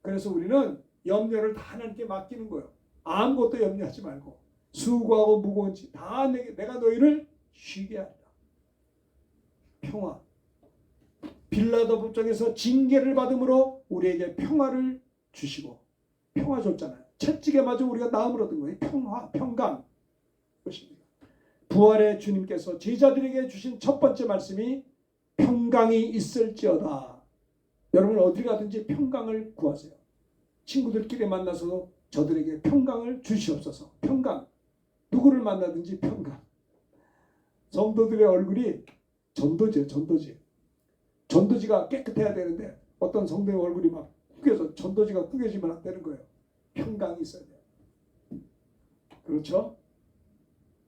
Speaker 2: 그래서 우리는 염려를 다 하나님께 맡기는 거예요. 아무것도 염려하지 말고 수고하고 무거운 짐 다 내가 너희를 쉬게 한다. 평화. 빌라도 법정에서 징계를 받음으로 우리에게 평화를 주시고 평화 줬잖아요. 채찍에 맞아 우리가 나음을 얻은 거예요. 평화, 평강. 그것입니다. 부활의 주님께서 제자들에게 주신 첫 번째 말씀이 평강이 있을지어다. 여러분 어디 가든지 평강을 구하세요. 친구들끼리 만나서 저들에게 평강을 주시옵소서. 평강. 누구를 만나든지 평강. 성도들의 얼굴이 전도지예요. 전도지. 전도지가 깨끗해야 되는데 어떤 성도의 얼굴이 막 구겨서 전도지가 구겨지면 안 되는 거예요. 평강이 있어야 돼요. 그렇죠?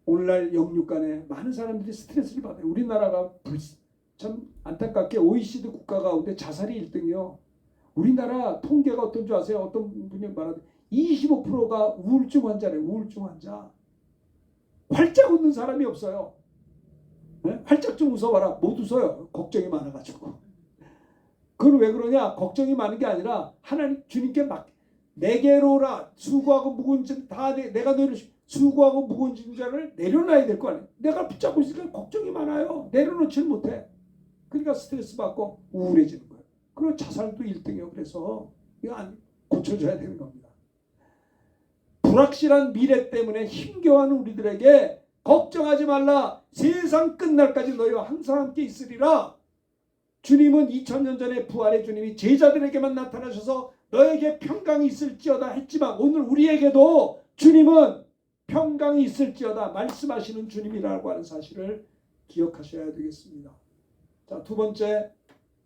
Speaker 2: 오늘날 영육간에 많은 사람들이 스트레스를 받아요. 우리나라가 참 안타깝게 OECD 국가 가운데 자살이 1등이요. 우리나라 통계가 어떤 줄 아세요? 어떤 분이 말하듯 25%가 우울증 환자래요. 우울증 환자. 활짝 웃는 사람이 없어요. 네? 활짝 좀 웃어봐라. 못 웃어요. 걱정이 많아가지고. 그건 왜 그러냐? 걱정이 많은 게 아니라 하나님 주님께 막 내게로라 수고하고 무거운 짐 다 내가 너희를 수고하고 무거운 짐자를 내려놔야 될 거 아니에요. 내가 붙잡고 있으니까 걱정이 많아요. 내려놓지를 못해. 그러니까 스트레스 받고 우울해지는 거예요. 그리고 자살도 1등이에요. 그래서 이거 고쳐줘야 되는 겁니다. 불확실한 미래 때문에 힘겨워하는 우리들에게 걱정하지 말라. 세상 끝날까지 너희와 항상 함께 있으리라. 주님은 2000년 전에 부활의 주님이 제자들에게만 나타나셔서 너에게 평강이 있을지어다 했지만 오늘 우리에게도 주님은 평강이 있을지어다 말씀하시는 주님이라고 하는 사실을 기억하셔야 되겠습니다. 자, 두 번째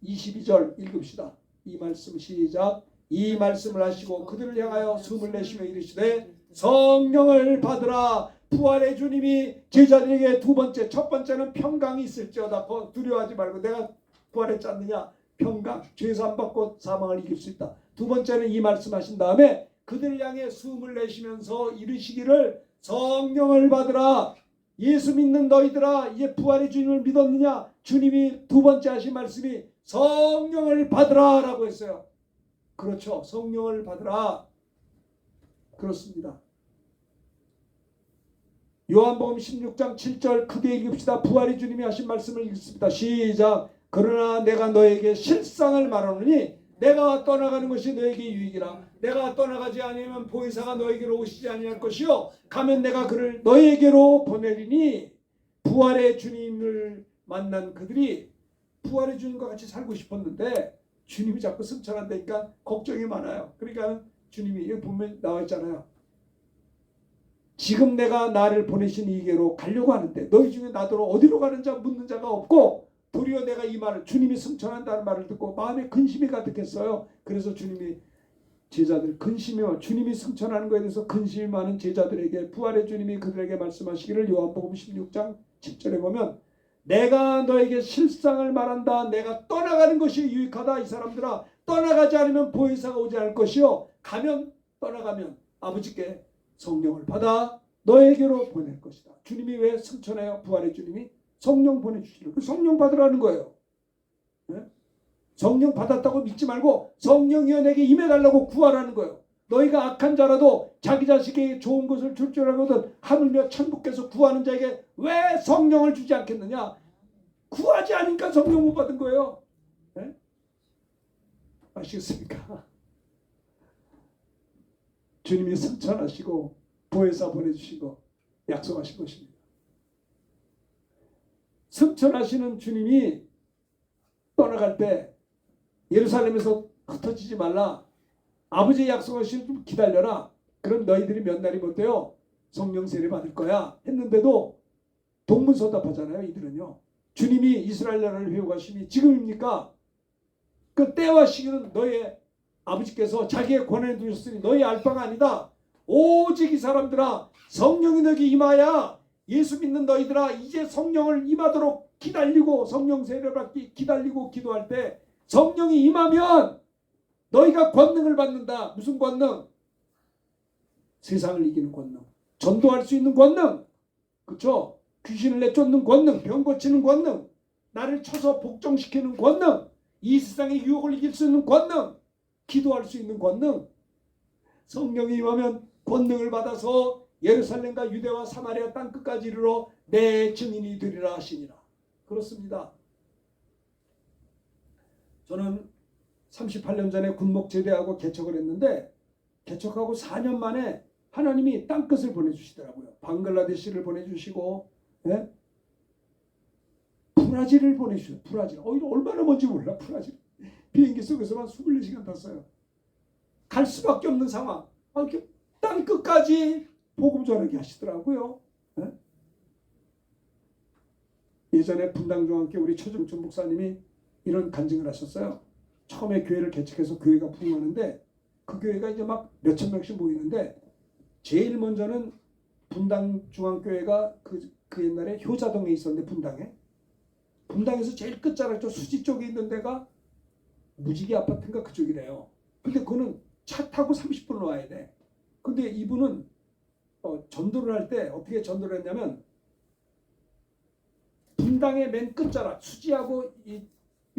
Speaker 2: 22절 읽읍시다. 이 말씀 시작. 이 말씀을 하시고 그들을 향하여 숨을 내쉬며 이르시되 성령을 받으라. 부활의 주님이 제자들에게 두 번째, 첫 번째는 평강이 있을지어다. 두려워하지 말고 내가 부활했지 않느냐. 평강, 죄에서 안 받고 사망을 이길 수 있다. 두 번째는 이 말씀하신 다음에 그들을 향해 숨을 내쉬면서 이르시기를 성령을 받으라. 예수 믿는 너희들아 이제 부활의 주님을 믿었느냐. 주님이 두 번째 하신 말씀이 성령을 받으라 라고 했어요. 그렇죠. 성령을 받으라. 그렇습니다. 요한복음 16장 7절 크게 읽읍시다. 부활의 주님이 하신 말씀을 읽습니다. 시작. 그러나 내가 너에게 실상을 말하노니 내가 떠나가는 것이 너에게 유익이라. 내가 떠나가지 아니하면 보혜사가 너에게로 오시지 아니할 것이요 가면 내가 그를 너에게로 보내리니. 부활의 주님을 만난 그들이 부활의 주님과 같이 살고 싶었는데 주님이 자꾸 승천한다니까 걱정이 많아요. 그러니까 주님이 여기 보면 나와 있잖아요. 지금 내가 나를 보내신 이게로 가려고 하는데 너희 중에 나더러 어디로 가는 자 묻는 자가 없고 도리어 내가 이 말을 주님이 승천한다는 말을 듣고 마음에 근심이 가득했어요. 그래서 주님이 제자들 근심이 주님이 승천하는 것에 대해서 근심이 많은 제자들에게 부활의 주님이 그들에게 말씀하시기를 요한복음 16장 10절에 보면 내가 너에게 실상을 말한다. 내가 떠나가는 것이 유익하다. 이 사람들아 떠나가지 않으면 보혜사가 오지 않을 것이요 가면 떠나가면 아버지께 성령을 받아 너에게로 보낼 것이다. 주님이 왜 승천해요? 부활의 주님이 성령 보내주시려고. 성령 받으라는 거예요. 네? 성령 받았다고 믿지 말고 성령이 내게 임해달라고 구하라는 거예요. 너희가 악한 자라도 자기 자식에게 좋은 것을 줄 줄 알거든 하물며 천국께서 구하는 자에게 왜 성령을 주지 않겠느냐. 구하지 않으니까 성령 못 받은 거예요. 네? 아시겠습니까? 주님이 승천하시고 보혜사 보내주시고 약속하신 것입니다. 승천하시는 주님이 떠나갈 때 예루살렘에서 흩어지지 말라. 아버지의 약속하시길 좀 기다려라. 그럼 너희들이 몇 날이 못 돼요? 성령 세례 받을 거야. 했는데도 동문서답하잖아요. 이들은요. 주님이 이스라엘 나라를 회복하심이 지금입니까? 그 때와 시기는 너의 아버지께서 자기의 권한에 두셨으니 너희 알 바가 아니다. 오직 이 사람들아, 성령이 너에게 임하야 예수 믿는 너희들아, 이제 성령을 임하도록 기다리고, 성령 세례를 받기 기다리고 기도할 때 성령이 임하면 너희가 권능을 받는다. 무슨 권능? 세상을 이기는 권능, 전도할 수 있는 권능, 그렇죠? 귀신을 내쫓는 권능, 병 고치는 권능, 나를 쳐서 복종시키는 권능, 이 세상의 유혹을 이길 수 있는 권능, 기도할 수 있는 권능. 성령이 임하면 권능을 받아서 예루살렘과 유대와 사마리아 땅끝까지 이르러 내 증인이 되리라 하시니라. 그렇습니다. 저는 38년 전에 군목 제대하고 개척을 했는데, 개척하고 4년 만에 하나님이 땅끝을 보내주시더라고요. 방글라데시를 보내주시고, 예? 브라질을 보내주셔요. 브라질. 얼마나 먼지 몰라. 브라질. 비행기 속에서만 24시간 탔어요. 갈 수밖에 없는 상황. 이렇게 땅끝까지 복음 전하게 하시더라고요. 예? 예전에 분당중앙교 우리 최정춘 목사님이 이런 간증을 하셨어요. 처음에 교회를 개척해서 교회가 부흥하는데, 그 교회가 이제 막 몇천 명씩 모이는데, 제일 먼저는 분당중앙교회가 그 옛날에 효자동에 있었는데, 분당에서 제일 끝자락 수지 쪽에 있는 데가 무지개 아파트인가 그쪽이래요. 근데 그거는 차 타고 30분을 와야 돼. 근데 이분은 전도를 할 때 어떻게 전도를 했냐면, 분당의 맨 끝자락 수지하고 이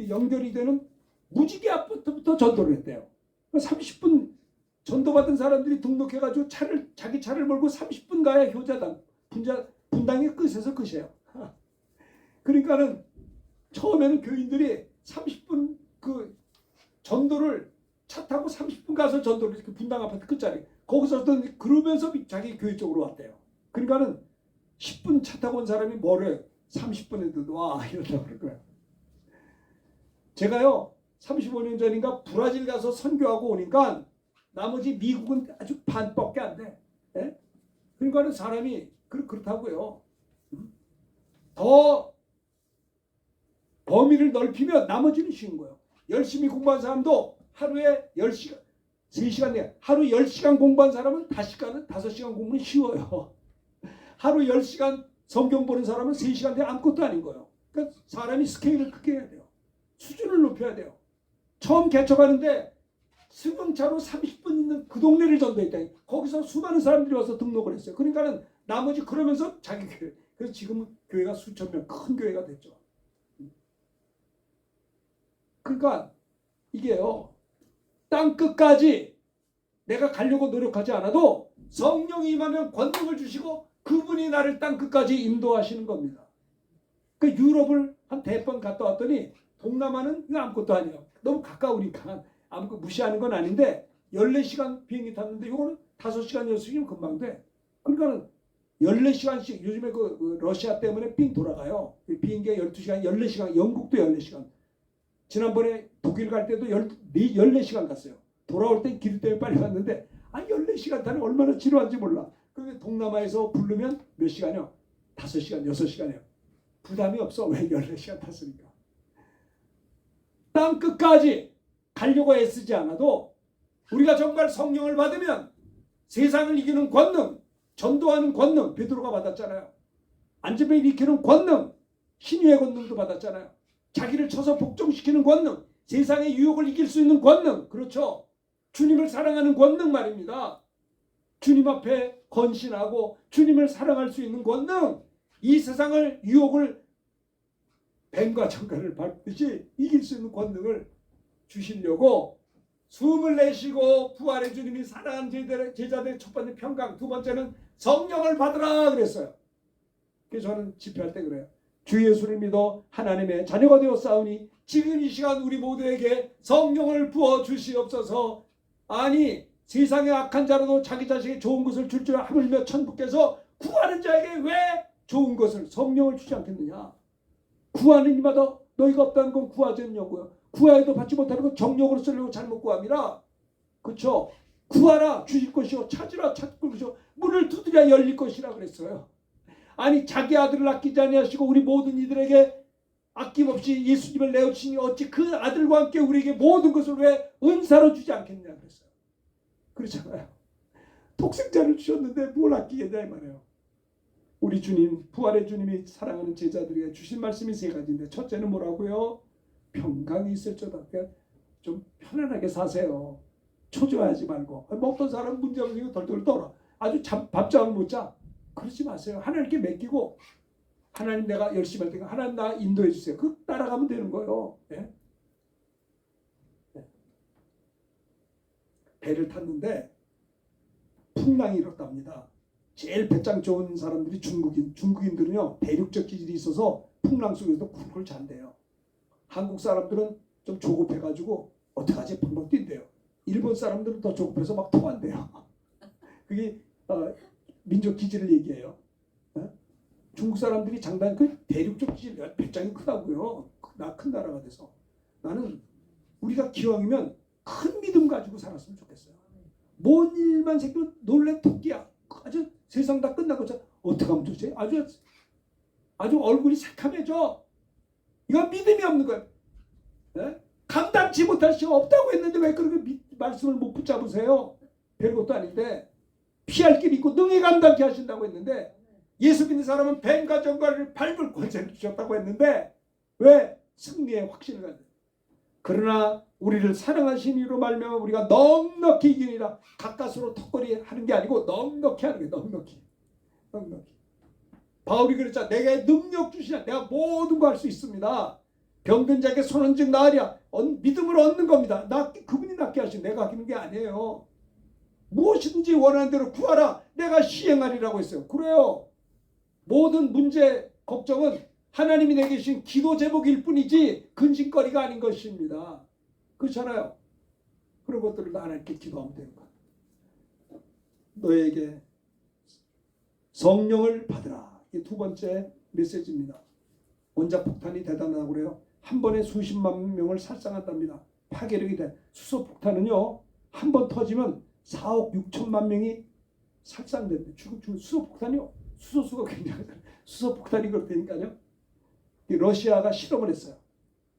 Speaker 2: 연결이 되는 무지개 아파트부터 전도를 했대요. 30분 전도받은 사람들이 등록해가지고 자기 차를 몰고 30분 가야 효자당, 분당의 끝에서 끝이에요. 그러니까는 처음에는 교인들이 30분 그 전도를 차 타고 30분 가서 전도를, 그 분당 아파트 끝자리 거기서 그러면서 자기 교회 쪽으로 왔대요. 그러니까는 10분 차 타고 온 사람이 뭐래 30분에도 와 이런다고 그럴 거예요. 제가요 35년 전인가 브라질 가서 선교하고 오니까 나머지 미국은 아주 반밖에 안 돼. 예? 그러니까는 사람이 그렇다고요. 더 범위를 넓히면 나머지는 쉬운 거예요. 열심히 공부한 사람도 하루에 10시간, 3시간 내 하루 10시간 공부한 사람은 5시간 공부는 쉬워요. 하루 10시간 성경 보는 사람은 3시간 내에 아무것도 아닌 거예요. 그러니까 사람이 스케일을 크게 해야 돼요. 수준을 높여야 돼요. 처음 개척하는데 승용차로 30분 있는 그 동네를 전도했다. 거기서 수많은 사람들이 와서 등록을 했어요. 그러니까는 나머지 그러면서 자기 교회. 그래서 지금은 교회가 수천 명 큰 교회가 됐죠. 그러니까 이게요. 땅 끝까지 내가 가려고 노력하지 않아도 성령이 임하면 권능을 주시고 그분이 나를 땅 끝까지 인도하시는 겁니다. 그 유럽을 한 4번 갔다 왔더니 동남아는 아무것도 아니에요. 너무 가까우니까 아무것도 무시하는 건 아닌데 14시간 비행기 탔는데 이거는 5시간 6시간 금방 돼. 그러니까는 14시간씩 요즘에 그 러시아 때문에 삥 돌아가요. 비행기가 12시간, 14시간, 영국도 14시간. 지난번에 독일 갈 때도 14시간 갔어요. 돌아올 땐 길 때문에 빨리 왔는데 14시간 타는 얼마나 지루한지 몰라. 그런데 동남아에서 부르면 몇 시간이요? 5시간, 6시간이요. 부담이 없어. 왜 14시간 탔으니까. 땅 끝까지 가려고 애쓰지 않아도 우리가 정말 성령을 받으면 세상을 이기는 권능, 전도하는 권능, 베드로가 받았잖아요. 안전벨 일으키는 권능, 신유의 권능도 받았잖아요. 자기를 쳐서 복종시키는 권능, 세상의 유혹을 이길 수 있는 권능, 그렇죠. 주님을 사랑하는 권능 말입니다. 주님 앞에 헌신하고 주님을 사랑할 수 있는 권능, 이 세상을 유혹을 뱀과 정갈을 밟듯이 이길 수 있는 권능을 주시려고 숨을 내쉬고 부활의 주님이 사랑하는 제자들의 첫 번째 평강, 두 번째는 성령을 받으라 그랬어요. 그래서 저는 집회할 때 그래요. 주 예수를 믿어 하나님의 자녀가 되었사오니 지금 이 시간 우리 모두에게 성령을 부어 주시옵소서. 아니 세상의 악한 자라도 자기 자식에 좋은 것을 줄 하물며 천부께서 구하는 자에게 왜 좋은 것을 성령을 주지 않겠느냐. 구하는 이마다 너희가 없다는 건 구하지 않냐고요. 구하여도 받지 못하는 건 정욕으로 쓰려고 잘못 구함이라. 그렇죠. 구하라 주실 것이요 찾으라 찾을 것이요 문을 두드려 열릴 것이라 그랬어요. 아니 자기 아들을 아끼지 아니하시고 우리 모든 이들에게 아낌없이 예수님을 내어주시니 어찌 그 아들과 함께 우리에게 모든 것을 왜 은사로 주지 않겠냐 그랬어요. 그렇잖아요. 독생자를 주셨는데 뭘 아끼겠냐 이 말이에요. 우리 주님, 부활의 주님이 사랑하는 제자들에게 주신 말씀이 세 가지인데 첫째는 뭐라고요? 평강이 있을지어다. 그러니까 좀 편안하게 사세요. 초조하지 말고. 먹던 사람 문제 없으니까 덜덜 떨어. 아주 밤잠을 못 자. 그러지 마세요. 하나님께 맡기고 하나님 내가 열심히 할 테니까 하나님 나 인도해 주세요. 그 따라가면 되는 거예요. 네? 네. 배를 탔는데 풍랑이 일었답니다. 제일 배짱 좋은 사람들이 중국인들은요 대륙적 기질이 있어서 풍랑 속에서도 쿨쿨 잔대요. 한국 사람들은 좀 조급해가지고 어떡하지 펑펑 뛴대요. 일본 사람들은 더 조급해서 막 토한대요. 그게 민족 기질을 얘기해요. 중국 사람들이 장단 그 대륙적 기질 배짱이 크다고요. 큰 나라가 돼서 나는 우리가 기왕이면 큰 믿음 가지고 살았으면 좋겠어요. 뭔 일만 생기면 놀래 토끼야. 아주 세상 다 끝나고 어떻게 하면 좋지? 아주 얼굴이 새카매져. 이건 믿음이 없는 거예요. 네? 감당치 못할 시가 없다고 했는데 왜 그렇게 말씀을 못 붙잡으세요? 별것도 아닌데 피할 길이 있고 능히 감당케 하신다고 했는데 예수 믿는 사람은 뱀과 정갈을 밟을 권세를 주셨다고 했는데 왜 승리의 확신을 가져요? 그러나 우리를 사랑하신 이로 말미암아 우리가 넉넉히 이기니라. 가까스로 턱걸이 하는 게 아니고 넉넉히 하는 게 넉넉히. 바울이 그랬잖아. 내게 능력 주시냐. 내가 모든 거 할 수 있습니다. 병든 자에게 손 얹은 나으랴. 믿음을 얻는 겁니다. 그분이 낫게 하신 내가 하는 게 아니에요. 무엇이든지 원하는 대로 구하라. 내가 시행하리라고 했어요. 그래요. 모든 문제 걱정은 하나님이 내게 주신 기도 제목일 뿐이지 근심거리가 아닌 것입니다. 그렇잖아요. 그런 것들을 하나님께 기도하면 되는 거야. 너에게 성령을 받으라. 이게 두 번째 메시지입니다. 원자폭탄이 대단하다고 그래요. 한 번에 수십만 명을 살상한답니다. 파괴력이 돼. 수소폭탄은요. 한 번 터지면 4억 6천만 명이 살상된대. 수소폭탄이요. 수소수가 굉장히 수소폭탄이 그렇다니까요. 러시아가 실험을 했어요.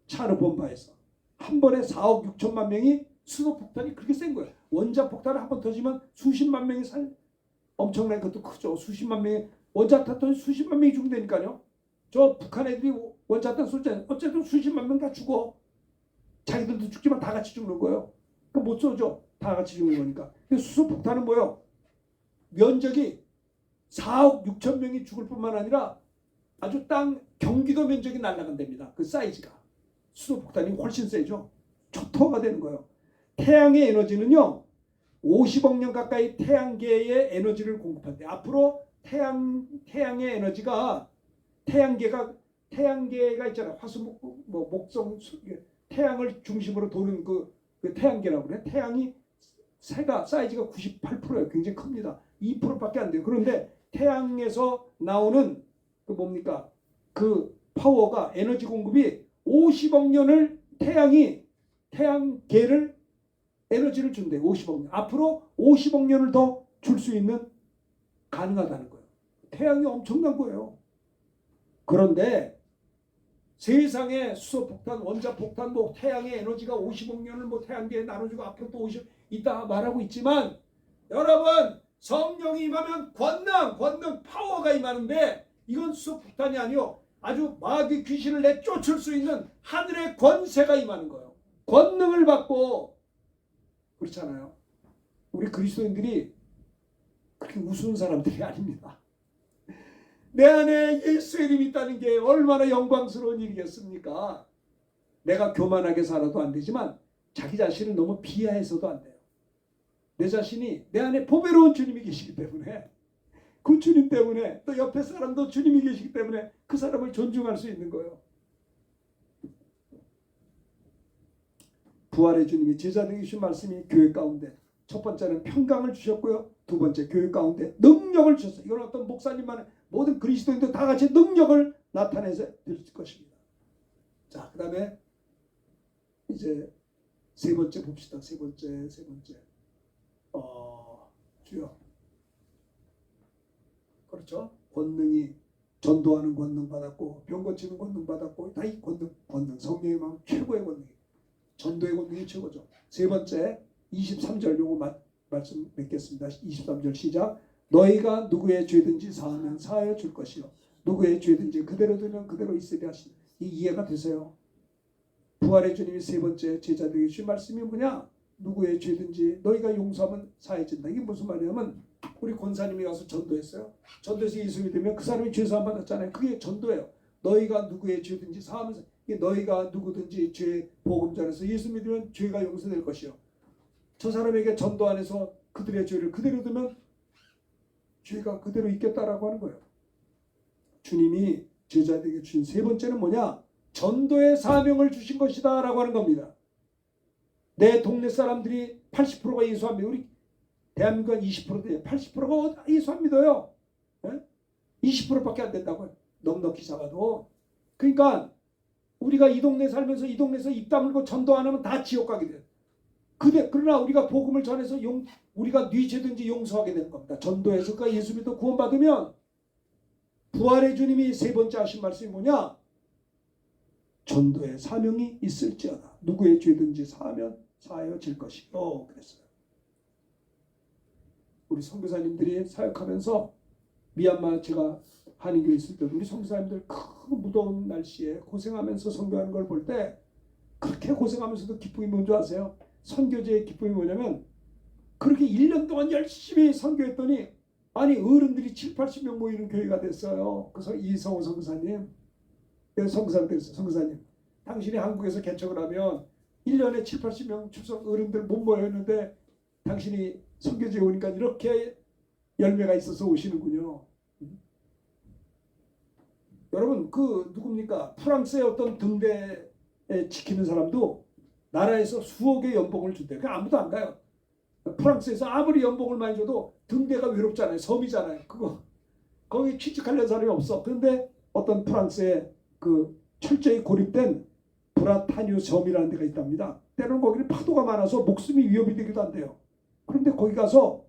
Speaker 2: 차르본바에서. 한 번에 4억 6천만 명이 수소폭탄이 그렇게 센 거예요. 원자폭탄을 한 번 터지면 수십만 명이 엄청난 것도 크죠. 수십만 명이 원자탄 터지면 수십만 명이 죽는다니까요. 저 북한 애들이 원자탄 쏘잖아요. 어쨌든 수십만 명 다 죽어. 자기들도 죽지만 다 같이 죽는 거예요. 그러니까 못 쏘죠. 다 같이 죽는 거니까. 수소폭탄은 뭐예요? 면적이 4억 6천 명이 죽을 뿐만 아니라 아주 경기도 면적이 날아간답니다. 그 사이즈가. 수소폭탄이 훨씬 세죠. 초토화가 되는 거예요. 태양의 에너지는요. 50억 년 가까이 태양계의 에너지를 공급한대. 앞으로 태양의 에너지가 태양계가 있잖아요. 화수, 목성, 태양을 중심으로 도는 그 태양계라고 그래. 태양이 사이즈가 98%예요. 굉장히 큽니다. 2%밖에 안 돼요. 그런데 태양에서 나오는 뭡니까? 그 파워가 에너지 공급이 50억 년을 태양계를 에너지를 준대. 50억 년. 앞으로 50억 년을 더 줄 수 있는 가능하다는 거예요. 태양이 엄청난 거예요. 그런데 세상에 수소폭탄, 원자폭탄, 태양의 에너지가 50억 년을 태양계에 나눠주고 앞으로 또 50 있다 말하고 있지만 여러분 성령이 임하면 권능 파워가 임하는데 이건 수소폭탄이 아니요. 아주 마귀 귀신을 내쫓을 수 있는 하늘의 권세가 임하는 거예요. 권능을 받고 그렇잖아요. 우리 그리스도인들이 그렇게 우스운 사람들이 아닙니다. 내 안에 예수의 이름이 있다는 게 얼마나 영광스러운 일이겠습니까? 내가 교만하게 살아도 안 되지만 자기 자신을 너무 비하해서도 안 돼요. 내 자신이 내 안에 보배로운 주님이 계시기 때문에 그 주님 때문에 또 옆에 사람도 주님이 계시기 때문에 그 사람을 존중할 수 있는 거예요. 부활의 주님이 제자들에게 주신 말씀이 교회 가운데 첫 번째는 평강을 주셨고요. 두 번째 교회 가운데 능력을 주셨어요. 이건 어떤 목사님만의 모든 그리스도인들 다 같이 능력을 나타내서 드릴 것입니다. 자, 그 다음에 이제 세 번째 봅시다. 세 번째. 주여. 그렇죠. 권능이 전도하는 권능 받았고 병 고치는 권능 받았고 다 이 권능 성령의 마음 최고의 권능이 전도의 권능이 최고죠. 세 번째 23절 요거 말씀 맺겠습니다. 23절 시작. 너희가 누구의 죄든지 사하면 사하여 줄 것이요 누구의 죄든지 그대로 두면 그대로 있으리 하시니 이 이해가 되세요? 부활의 주님이 세 번째 제자들에게 주신 말씀이 뭐냐? 누구의 죄든지 너희가 용서하면 사해진다. 이게 무슨 말이냐면 우리 권사님이 가서 전도했어요. 전도해서 예수 믿으면 그 사람이 죄사함 받았잖아요. 그게 전도예요. 너희가 누구의 죄든지 사하면서 이게 너희가 누구든지 죄 복음 전해서 예수 믿으면 죄가 용서될 것이요. 저 사람에게 전도 안 해서 그들의 죄를 그대로 두면 죄가 그대로 있겠다라고 하는 거예요. 주님이 제자들에게 주신 세 번째는 뭐냐? 전도의 사명을 주신 것이다 라고 하는 겁니다. 내 동네 사람들이 80%가 예수 안 믿어요. 우리 대한민국은 20%대요. 80%가 예수 안 믿어요. 20%밖에 안 된다고요. 넉넉히 잡아도. 그러니까 우리가 이 동네 살면서 이 동네에서 입 다물고 전도 안 하면 다 지옥 가게 돼요. 그러나 우리가 복음을 전해서 우리가 네 죄든지 용서하게 되는 겁니다. 전도해서 그 예수 믿어 구원받으면 부활의 주님이 세 번째 하신 말씀이 뭐냐? 전도의 사명이 있을지어다. 누구의 죄든지 사하면 사하여질 것이요. 그랬어요. 우리 선교사님들이 사역하면서 미얀마 제가 한인교회 있을 때도 우리 선교사님들 그 무더운 날씨에 고생하면서 선교하는 걸 볼 때 그렇게 고생하면서도 기쁨이 뭔지 아세요? 선교제의 기쁨이 뭐냐면 그렇게 1년 동안 열심히 선교했더니 아니 어른들이 7, 80명 모이는 교회가 됐어요. 그래서 이성호 선교사님 선교사님 됐어요. 선교사님 당신이 한국에서 개척을 하면 1년에 7, 80명 출석 어른들 못 모였는데 당신이 선교지에 오니까 이렇게 열매가 있어서 오시는군요. 여러분 그 누굽니까? 프랑스의 어떤 등대에 지키는 사람도 나라에서 수억의 연봉을 준대요. 그냥 아무도 안 가요. 프랑스에서 아무리 연봉을 많이 줘도 등대가 외롭잖아요. 섬이잖아요. 그거 거기 취직하려는 사람이 없어. 그런데 어떤 프랑스의 그 철저히 고립된 브라타뉴 섬이라는 데가 있답니다. 때로는 거기는 파도가 많아서 목숨이 위협이 되기도 한대요. 그런데 거기 가서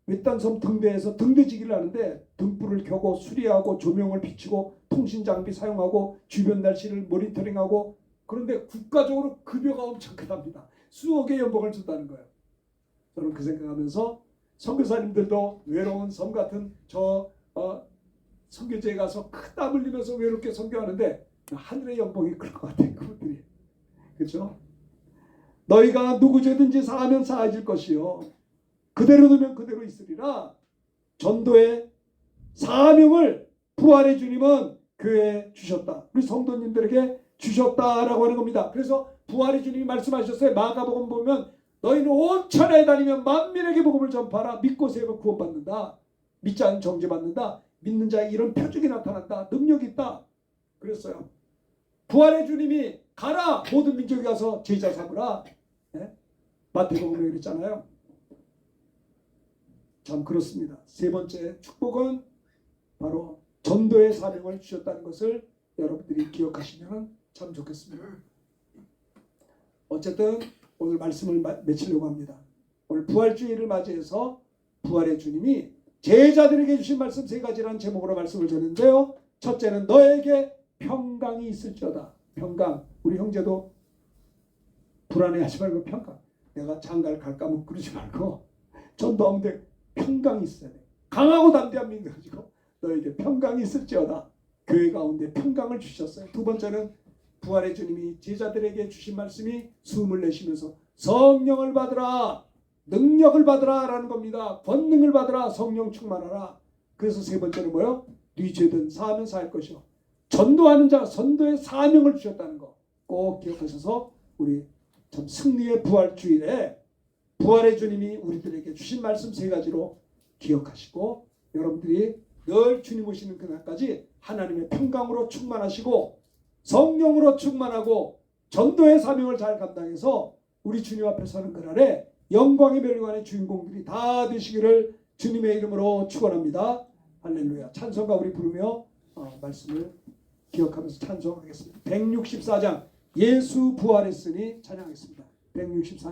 Speaker 2: 외딴 섬 등대에서 등대지기를 하는데 등불을 켜고 수리하고 조명을 비추고 통신 장비 사용하고 주변 날씨를 모니터링하고 그런데 국가적으로 급여가 엄청 크답니다. 수억의 연봉을 준다는 거예요. 저는 그 생각하면서 선교사님들도 외로운 섬 같은 선교지에 가서 큰 땀 흘리면서 외롭게 선교하는데 하늘의 연봉이 클 것 같아요. 그분들이. 그렇죠? 너희가 누구 죄든지 사하면 사해질 것이요 그대로 두면 그대로 있으리라. 전도의 사명을 부활의 주님은 교회에 주셨다. 우리 성도님들에게 주셨다라고 하는 겁니다. 그래서 부활의 주님이 말씀하셨어요. 마가복음 보면 너희는 온 천하에 다니면 만민에게 복음을 전파하라. 믿고 세우면 구원받는다. 믿지 않으면 정죄받는다. 믿는 자에게 이런 표적이 나타난다. 능력이 있다. 그랬어요. 부활의 주님이 가라. 모든 민족에 가서 제자 삼으라. 네? 마태복음에 그랬잖아요. 참 그렇습니다. 세 번째 축복은 바로 전도의 사명을 주셨다는 것을 여러분들이 기억하시면 참 좋겠습니다. 어쨌든 오늘 말씀을 맺히려고 합니다. 오늘 부활주의를 맞이해서 부활의 주님이 제자들에게 주신 말씀 세 가지라는 제목으로 말씀을 전했는데요. 첫째는 너에게 평강이 있을지어다. 평강. 우리 형제도 불안해하지 말고 평강. 내가 장가를 갈까 뭐 그러지 말고 전도하는데 평강이 있어야 돼. 강하고 담대한 믿음 가지고 너에게 평강이 있을지어다. 교회 가운데 평강을 주셨어요. 두 번째는 부활의 주님이 제자들에게 주신 말씀이 숨을 내쉬면서 성령을 받으라. 능력을 받으라 라는 겁니다. 권능을 받으라. 성령 충만하라. 그래서 세 번째는 뭐예요? 네 죄든 사하면 사할 것이요. 전도하는 자 전도의 사명을 주셨다는 거 꼭 기억하셔서 우리 참 승리의 부활주일에 부활의 주님이 우리들에게 주신 말씀 세 가지로 기억하시고 여러분들이 늘 주님 오시는 그날까지 하나님의 평강으로 충만하시고 성령으로 충만하고 전도의 사명을 잘 감당해서 우리 주님 앞에 서는 그날에 영광의 멸관의 주인공들이 다 되시기를 주님의 이름으로 축원합니다. 할렐루야. 찬송가 우리 부르며 말씀을 기억하면서 찬송하겠습니다. 164장 예수 부활했으니 찬양하겠습니다. 164